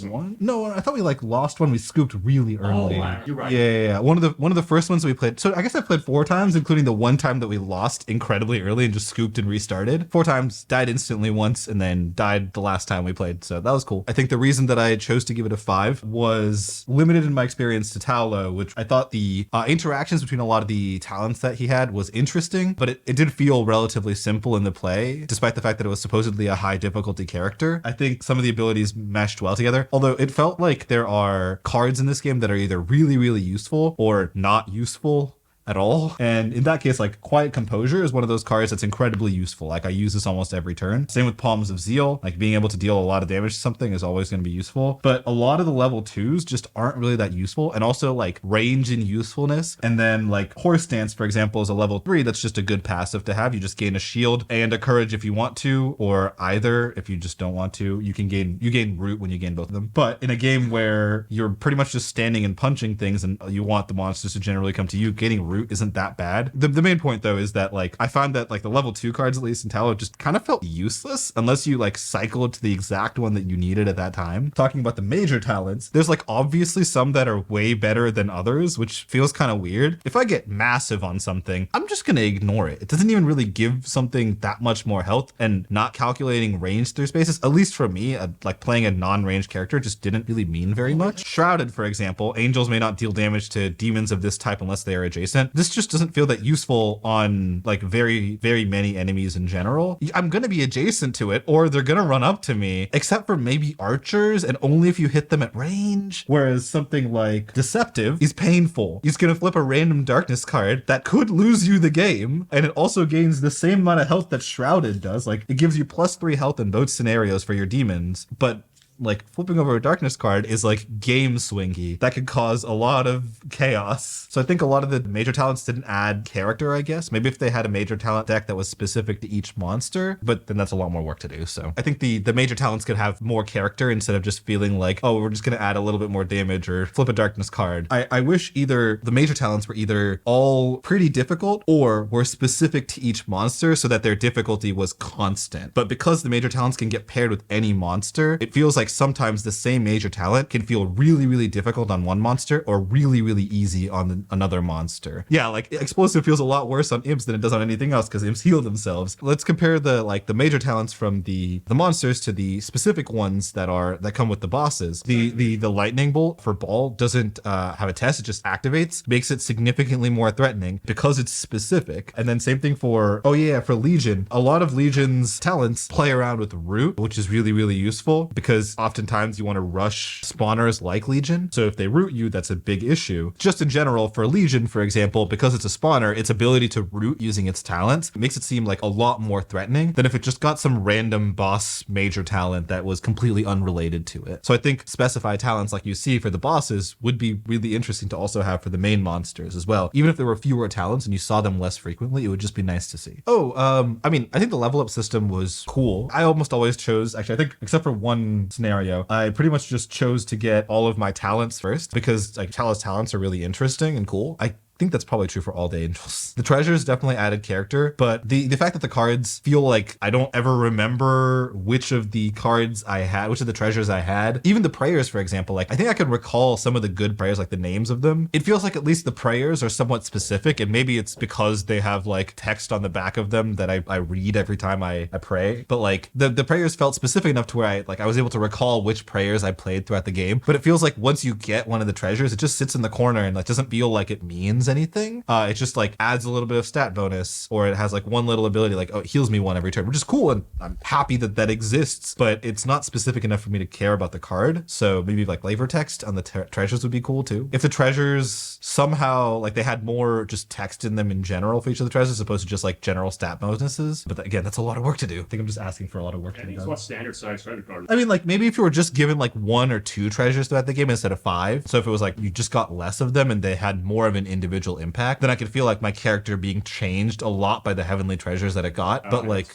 one. No, I thought we lost one. We scooped really early. Oh, you're right. Yeah. One of the first ones we played. So I guess I played 4 times, including the one time that we lost incredibly early and just scooped and restarted. 4 times, died instantly once, and then died the last time we played. So that was cool. I think the reason that I chose to give it a 5 was limited in my experience to Talo, which I thought the interactions between a lot of the talents that he had was interesting, but it did feel relatively simple in the play, despite the fact that it was supposedly a high difficulty character. I think some of the abilities meshed well together, although it felt like there are cards in this game that are either really, really useful or not useful at all. And in that case, like Quiet Composure is one of those cards that's incredibly useful. Like I use this almost every turn. Same with Palms of Zeal. Like being able to deal a lot of damage to something is always going to be useful. But a lot of the level 2s just aren't really that useful. And also like range and usefulness. And then like Horse Dance, for example, is a level 3 that's just a good passive to have. You just gain a shield and a courage if you want to, or either if you just don't want to. You gain root when you gain both of them. But in a game where you're pretty much just standing and punching things and you want the monsters to generally come to you, gaining root isn't that bad. The main point though is that like I found that like the level 2 cards, at least in Talo, just kind of felt useless unless you like cycled to the exact one that you needed at that time. Talking about the major talents, there's like obviously some that are way better than others, which feels kind of weird. If I get massive on something, I'm just gonna ignore it. It doesn't even really give something that much more health, and not calculating range through spaces, at least for me, like playing a non-range character just didn't really mean very much. Shrouded, for example, angels may not deal damage to demons of this type unless they are adjacent. This just doesn't feel that useful on like very, very many enemies in general. I'm gonna be adjacent to it, or they're gonna run up to me, except for maybe archers, and only if you hit them at range. Whereas something like Deceptive is painful. He's gonna flip a random darkness card that could lose you the game, and it also gains the same amount of health that Shrouded does. Like it gives you +3 health in both scenarios for your demons, but like flipping over a darkness card is like game swingy. That could cause a lot of chaos. So I think a lot of the major talents didn't add character, I guess. Maybe if they had a major talent deck that was specific to each monster, but then that's a lot more work to do. So I think the major talents could have more character instead of just feeling like, oh, we're just going to add a little bit more damage or flip a darkness card. I wish either the major talents were either all pretty difficult or were specific to each monster so that their difficulty was constant. But because the major talents can get paired with any monster, it feels like sometimes the same major talent can feel really, really difficult on one monster or really, really easy on another monster. Yeah, like explosive feels a lot worse on imps than it does on anything else because imps heal themselves. Let's compare the major talents from the monsters to the specific ones that come with the bosses. The lightning bolt for ball doesn't have a test, it just activates, makes it significantly more threatening because it's specific. And then same thing for Legion. A lot of Legion's talents play around with root, which is really, really useful because oftentimes you want to rush spawners like Legion. So if they root you, that's a big issue. Just in general, for Legion, for example, because it's a spawner, its ability to root using its talents makes it seem like a lot more threatening than if it just got some random boss major talent that was completely unrelated to it. So I think specified talents like you see for the bosses would be really interesting to also have for the main monsters as well. Even if there were fewer talents and you saw them less frequently, it would just be nice to see. I think the level up system was cool. I almost always chose, actually, I think except for one scenario, I pretty much just chose to get all of my talents first because like Chalice talents are really interesting and cool. I think that's probably true for all the angels. The treasures definitely added character, but the fact that the cards feel like I don't ever remember which of the treasures I had. Even the prayers, for example, like I think I can recall some of the good prayers, like the names of them. It feels like at least the prayers are somewhat specific, and maybe it's because they have like text on the back of them that I read every time I pray. But like the prayers felt specific enough to where I was able to recall which prayers I played throughout the game. But it feels like once you get one of the treasures, it just sits in the corner and like doesn't feel like it means anything. It just like adds a little bit of stat bonus, or it has like one little ability like, oh, it heals me one every turn, which is cool, and I'm happy that exists, but it's not specific enough for me to care about the card. So maybe like flavor text on the treasures would be cool too. If the treasures somehow like they had more just text in them in general for each of the treasures as opposed to just like general stat bonuses. But again, that's a lot of work to do. I think I'm just asking for a lot of work to be done. What standard size treasure card? I mean, like maybe if you were just given like 1 or 2 treasures throughout the game instead of 5. So if it was like you just got less of them and they had more of an individual impact, then I could feel like my character being changed a lot by the heavenly treasures that it got. But like,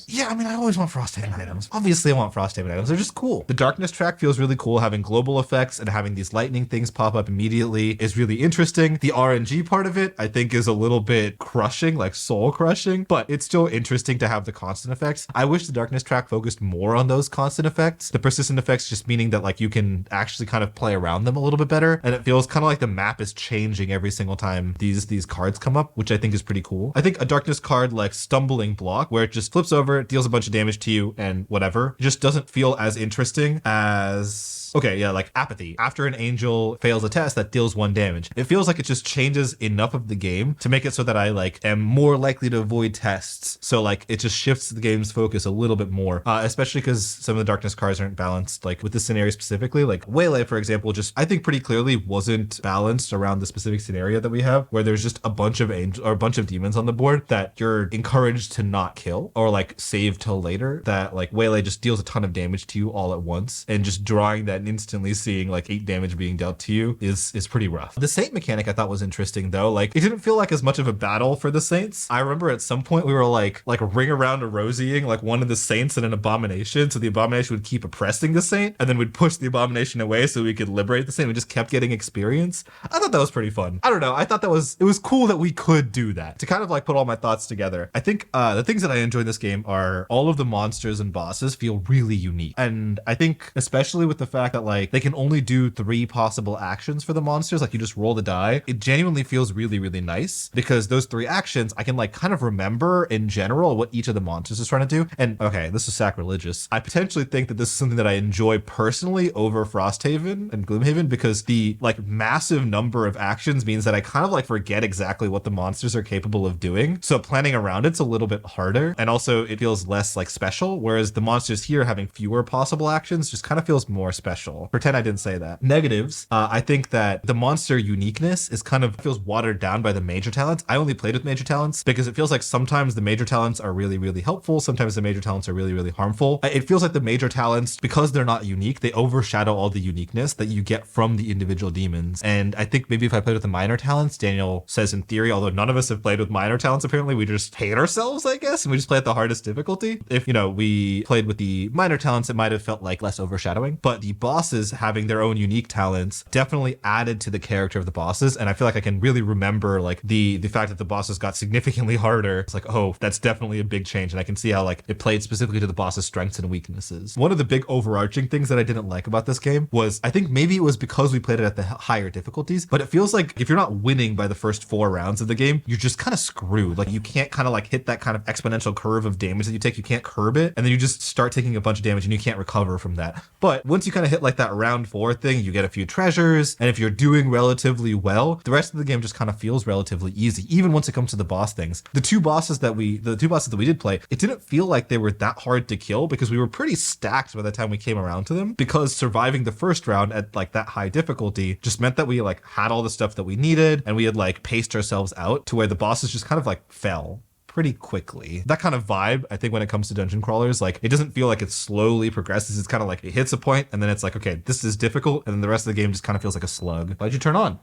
yeah, I mean, I always want Frosthaven items. Obviously, I want Frosthaven items. They're just cool. The darkness track feels really cool. Having global effects and having these lightning things pop up immediately is really interesting. The RNG part of it, I think, is a little bit crushing, like soul crushing, but it's still interesting to have the constant effects. I wish the darkness track focused more on those constant effects. The persistent effects just meaning that like you can actually kind of play around them a little bit better, and it feels kind of like the map is changing every single time these cards come up, which I think is pretty cool. I think a darkness card like Stumbling Block, where it just flips over, it deals a bunch of damage to you and whatever, it just doesn't feel as interesting as like Apathy. After an angel fails a test, that deals 1 damage. It feels like it just changes enough of the game to make it so that I like am more likely to avoid tests. So like it just shifts the game's focus a little bit more, especially because some of the darkness cards aren't balanced. Like with this scenario specifically, like Waylay, for example, just I think pretty clearly wasn't balanced around the specific scenario that we have, where there's just a bunch of angels or a bunch of demons on the board that you're encouraged to not kill or like save till later. That like Waylay just deals a ton of damage to you all at once, and just drawing that and instantly seeing like 8 damage being dealt to you is pretty rough. The saint mechanic I thought was interesting though. Like it didn't feel like as much of a battle for the saints. I remember at some point we were like ring around a Rosieing like one of the saints in an abomination, so the abomination would keep oppressing the saint, and then we'd push the abomination away so we could liberate the saint. We just kept getting experience. I thought that was pretty fun. I don't know. I thought it was cool that we could do that. To kind of like put all my thoughts together, I think the things that I enjoy in this game are all of the monsters and bosses feel really unique. And I think especially with the fact that like they can only do 3 possible actions for the monsters, like you just roll the die, it genuinely feels really, really nice because those 3 actions I can like kind of remember in general what each of the monsters is trying to do. And okay, this is sacrilegious. I potentially think that this is something that I enjoy personally over Frosthaven and Gloomhaven because the like massive number of actions means that I kind of like forget exactly what the monsters are capable of doing. So planning around it's a little bit harder, and also it feels less like special, whereas the monsters here having fewer possible actions just kind of feels more special. Pretend I didn't say that. Negatives, I think that the monster uniqueness is kind of feels watered down by the major talents. I only played with major talents because it feels like sometimes the major talents are really, really helpful. Sometimes the major talents are really, really harmful. It feels like the major talents, because they're not unique, they overshadow all the uniqueness that you get from the individual demons. And I think maybe if I played with the minor talents. Daniel says in theory, although none of us have played with minor talents, apparently we just hate ourselves, I guess, and we just play at the hardest difficulty. If, we played with the minor talents, it might have felt like less overshadowing, but the bosses having their own unique talents definitely added to the character of the bosses. And I feel like I can really remember like the fact that the bosses got significantly harder. It's like, oh, that's definitely a big change. And I can see how like it played specifically to the boss's strengths and weaknesses. One of the big overarching things that I didn't like about this game was, I think maybe it was because we played it at the higher difficulties, but it feels like if you're not winning by the first 4 rounds of the game, you're just kind of screwed. Like you can't kind of like hit that kind of exponential curve of damage that you take. You can't curb it. And then you just start taking a bunch of damage and you can't recover from that. But once you kind of hit like that round 4 thing, you get a few treasures. And if you're doing relatively well, the rest of the game just kind of feels relatively easy, even once it comes to the boss things. The two bosses that we did play, it didn't feel like they were that hard to kill because we were pretty stacked by the time we came around to them, because surviving the first round at like that high difficulty just meant that we like had all the stuff that we needed and we had like paced ourselves out to where the bosses just kind of like fell pretty quickly. That kind of vibe, I think when it comes to dungeon crawlers, like it doesn't feel like it slowly progresses. It's kind of like it hits a point and then it's like, okay, this is difficult. And then the rest of the game just kind of feels like a slug. Why'd you turn on?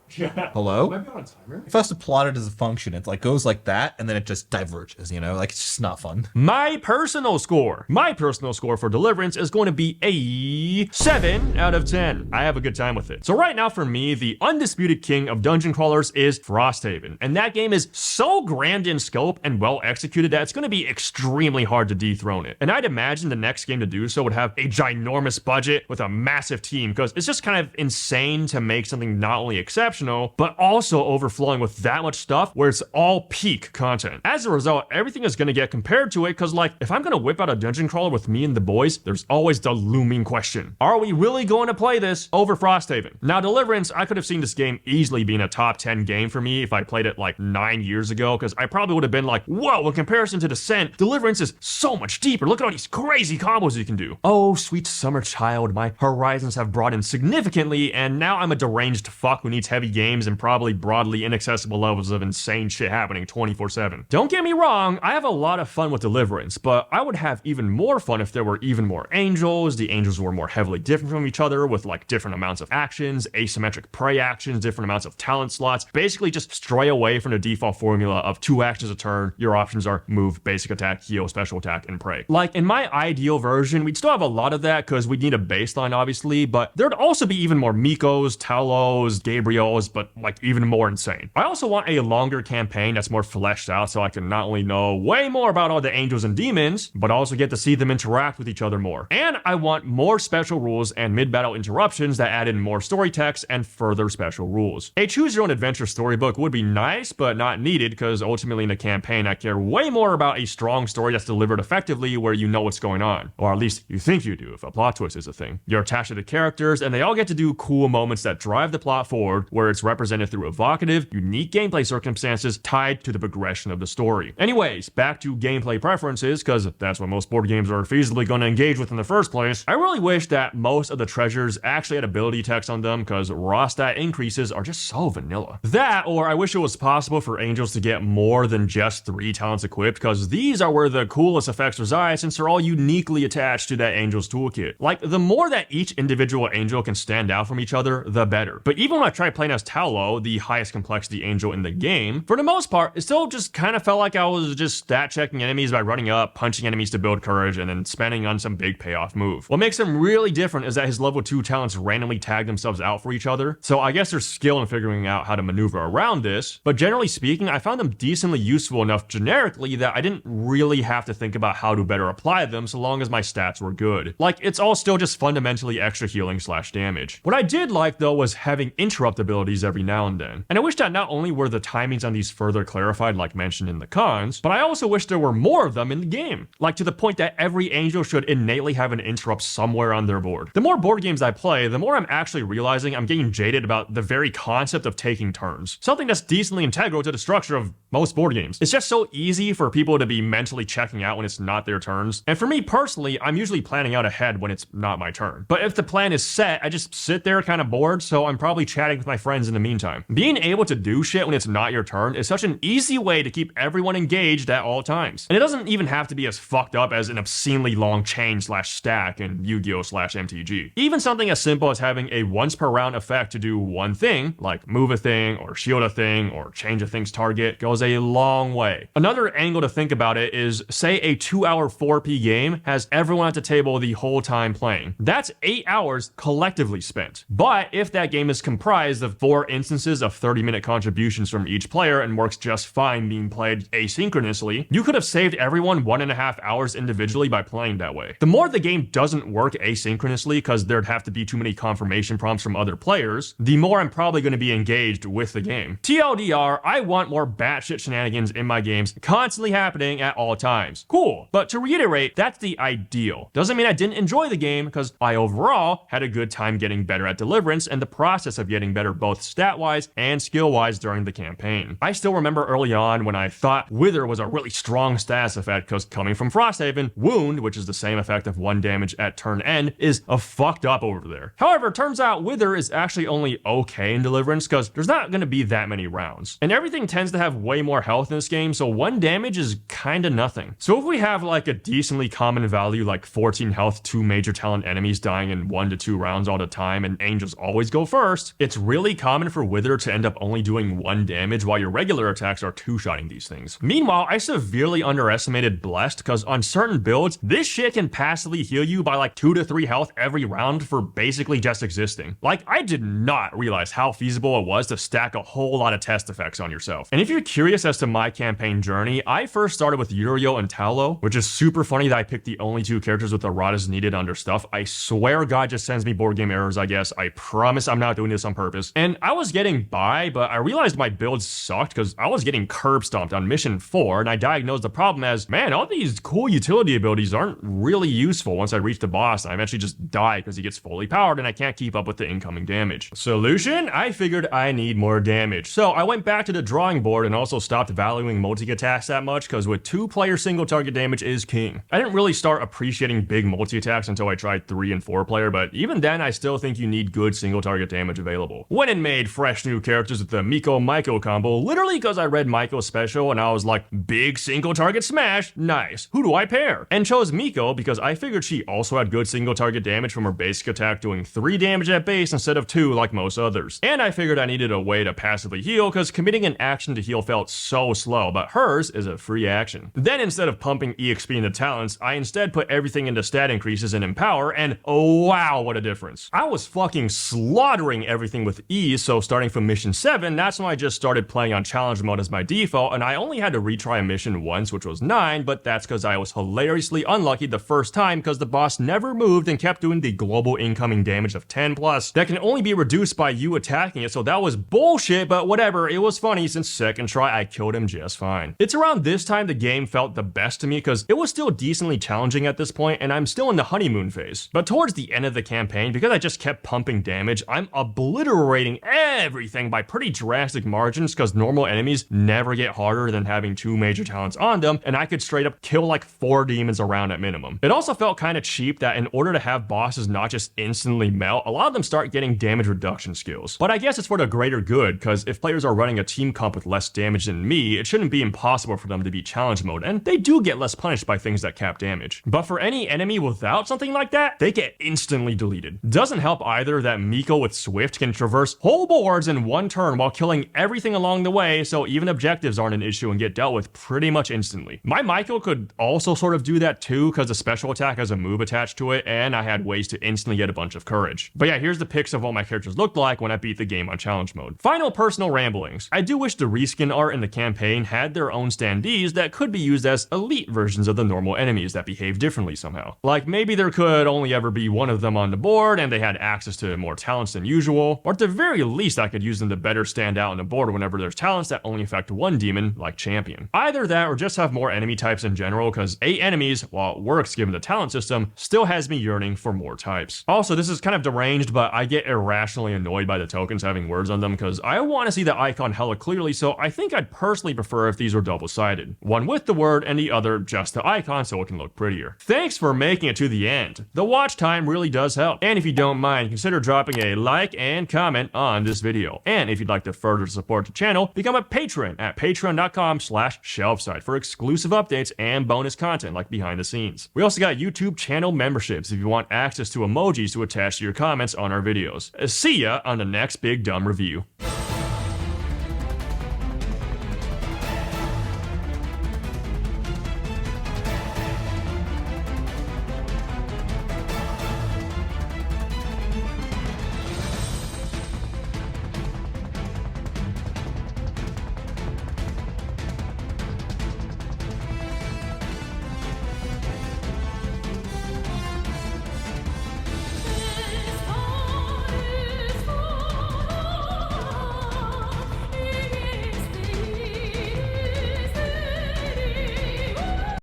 Hello? Might be on a timer. If I was to plot it as a function, it like goes like that and then it just diverges, like it's just not fun. My personal score for Deliverance is going to be a 7 out of 10. I have a good time with it. So right now for me, the undisputed king of dungeon crawlers is Frosthaven. And that game is so grand in scope and well executed that it's going to be extremely hard to dethrone it. And I'd imagine the next game to do so would have a ginormous budget with a massive team, because it's just kind of insane to make something not only exceptional, but also overflowing with that much stuff where it's all peak content. As a result, everything is going to get compared to it, because like if I'm going to whip out a dungeon crawler with me and the boys, there's always the looming question: are we really going to play this over Frosthaven? Now Deliverance, I could have seen this game easily being a top 10 game for me if I played it like 9 years ago, because I probably would have been like, whoa, in comparison to Descent, Deliverance is so much deeper. Look at all these crazy combos you can do. Oh, sweet summer child, my horizons have broadened significantly, and now I'm a deranged fuck who needs heavy games and probably broadly inaccessible levels of insane shit happening 24/7. Don't get me wrong, I have a lot of fun with Deliverance, but I would have even more fun if there were even more angels. The angels were more heavily different from each other, with like different amounts of actions, asymmetric prey actions, different amounts of talent slots. Basically just stray away from the default formula of 2 actions a turn. Your options are move, basic attack, heal, special attack, and pray. Like in my ideal version, we'd still have a lot of that because we'd need a baseline obviously, but there'd also be even more Mikos, Talos, Gabriels, but like even more insane. I also want a longer campaign that's more fleshed out, so I can not only know way more about all the angels and demons, but also get to see them interact with each other more. And I want more special rules and mid-battle interruptions that add in more story text and further special rules. A choose your own adventure storybook would be nice, but not needed, because ultimately in a campaign I care way more about a strong story that's delivered effectively where you know what's going on. Or at least you think you do if a plot twist is a thing. You're attached to the characters and they all get to do cool moments that drive the plot forward, where it's represented through evocative, unique gameplay circumstances tied to the progression of the story. Anyways, back to gameplay preferences, because that's what most board games are feasibly going to engage with in the first place. I really wish that most of the treasures actually had ability text on them, because raw stat increases are just so vanilla. That, or I wish it was possible for angels to get more than just 3 talents equipped, because these are where the coolest effects reside, since they're all uniquely attached to that angel's toolkit. Like, the more that each individual angel can stand out from each other, the better. But even when I tried playing as Talo, the highest complexity angel in the game, for the most part, it still just kind of felt like I was just stat checking enemies by running up, punching enemies to build courage, and then spending on some big payoff move. What makes him really different is that his level 2 talents randomly tag themselves out for each other, so I guess there's skill in figuring out how to maneuver around this, but generally speaking, I found them decently useful enough generically that I didn't really have to think about how to better apply them so long as my stats were good. Like, it's all still just fundamentally extra healing / damage. What I did like though was having interrupt abilities every now and then, and I wish that not only were the timings on these further clarified like mentioned in the cons, but I also wish there were more of them in the game, like to the point that every angel should innately have an interrupt somewhere on their board. The more board games I play, the more I'm actually realizing I'm getting jaded about the very concept of taking turns, something that's decently integral to the structure of most board games. It's just so easy for people to be mentally checking out when it's not their turns. And for me personally, I'm usually planning out ahead when it's not my turn. But if the plan is set, I just sit there kind of bored, so I'm probably chatting with my friends in the meantime. Being able to do shit when it's not your turn is such an easy way to keep everyone engaged at all times. And it doesn't even have to be as fucked up as an obscenely long chain/stack in Yu-Gi-Oh!/MTG. Even something as simple as having a once per round effect to do one thing, like move a thing, or shield a thing, or change a thing's target, goes a long way. Another angle to think about it is, say a 2-hour 4P game has everyone at the table the whole time playing. That's 8 hours collectively spent. But if that game is comprised of 4 instances of 30-minute contributions from each player and works just fine being played asynchronously, you could have saved everyone 1.5 hours individually by playing that way. The more the game doesn't work asynchronously because there'd have to be too many confirmation prompts from other players, the more I'm probably going to be engaged with the game. TLDR, I want more batshit shenanigans in my games constantly happening at all times. Cool. But to reiterate, that's the ideal. Doesn't mean I didn't enjoy the game, because I overall had a good time getting better at Deliverance and the process of getting better both stat-wise and skill-wise during the campaign. I still remember early on when I thought Wither was a really strong status effect, because coming from Frosthaven, Wound, which is the same effect of 1 damage at turn end, is a fucked up over there. However, it turns out Wither is actually only okay in Deliverance because there's not going to be that many rounds. And everything tends to have way more health in this game, so 1 damage is kinda nothing. So if we have like a decently common value like 14 health, 2 major talent enemies dying in 1 to 2 rounds all the time, and angels always go first, it's really common for Wither to end up only doing 1 damage while your regular attacks are 2-shotting these things. Meanwhile, I severely underestimated Blessed because on certain builds, this shit can passively heal you by like 2 to 3 health every round for basically just existing. Like, I did not realize how feasible it was to stack a whole lot of test effects on yourself. And if you're curious as to my campaign journey, I first started with Uriel and Taulo, which is super funny that I picked the only 2 characters with erratas needed under stuff. I swear God just sends me board game errors, I guess. I promise I'm not doing this on purpose. And I was getting by, but I realized my builds sucked because I was getting curb stomped on mission 4, and I diagnosed the problem as, man, all these cool utility abilities aren't really useful once I reach the boss. I eventually just die because he gets fully powered and I can't keep up with the incoming damage. Solution? I figured I need more damage. So I went back to the drawing board and also stopped valuing multi-attacks that much because with 2-player single target damage is king. I didn't really start appreciating big multi-attacks until I tried 3 and 4-player, but even then I still think you need good single target damage available. Went and made fresh new characters with the Miko-Maiko combo, literally because I read Maiko's special and I was like, big single target smash, nice, who do I pair? And chose Miko because I figured she also had good single target damage from her basic attack doing 3 damage at base instead of 2 like most others. And I figured I needed a way to passively heal because committing an action to heal felt so slow, but hers is a free action. Then instead of pumping EXP into talents, I instead put everything into stat increases and empower, and oh wow, what a difference. I was fucking slaughtering everything with ease, so starting from mission 7, that's when I just started playing on challenge mode as my default, and I only had to retry a mission once, which was 9, but that's because I was hilariously unlucky the first time because the boss never moved and kept doing the global incoming damage of 10 plus that can only be reduced by you attacking it, so that was bullshit, but whatever, it was funny since second try I killed him just fine. It's around this time the game felt the best to me because it was still decently challenging at this point and I'm still in the honeymoon phase. But towards the end of the campaign, because I just kept pumping damage, I'm obliterating everything by pretty drastic margins because normal enemies never get harder than having 2 major talents on them, and I could straight up kill like 4 demons around at minimum. It also felt kind of cheap that in order to have bosses not just instantly melt, a lot of them start getting damage reduction skills. But I guess it's for the greater good, because if players are running a team comp with less damage than me, it shouldn't be impossible for them to beat challenge mode, and they do get less punished by things that cap damage. But for any enemy without something like that, they get instantly deleted. Doesn't help either that Miko with Swift can traverse whole boards in 1 turn while killing everything along the way, so even objectives aren't an issue and get dealt with pretty much instantly. My Miko could also sort of do that too, because the special attack has a move attached to it, and I had ways to instantly get a bunch of courage. But yeah, here's the pics of what my characters looked like when I beat the game on challenge mode. Final personal ramblings. I do wish the reskin art in the campaign had their own standees that could be used as elite versions of the normal enemies that behave differently somehow. Like maybe there could only ever be 1 of them on the board and they had access to more talents than usual, or at the very least I could use them to better stand out on the board whenever there's talents that only affect 1 demon, like Champion. Either that or just have more enemy types in general, because 8 enemies, while it works given the talent system, still has me yearning for more types. Also, this is kind of deranged, but I get irrationally annoyed by the tokens having words on them because I want to see the icon hella clearly, so I think I'd I'd personally prefer if these were double-sided. One with the word and the other just the icon so it can look prettier. Thanks for making it to the end. The watch time really does help. And if you don't mind, consider dropping a like and comment on this video. And if you'd like to further support the channel, become a patron at patreon.com/shelfside for exclusive updates and bonus content like behind the scenes. We also got YouTube channel memberships if you want access to emojis to attach to your comments on our videos. See ya on the next Big Dumb Review.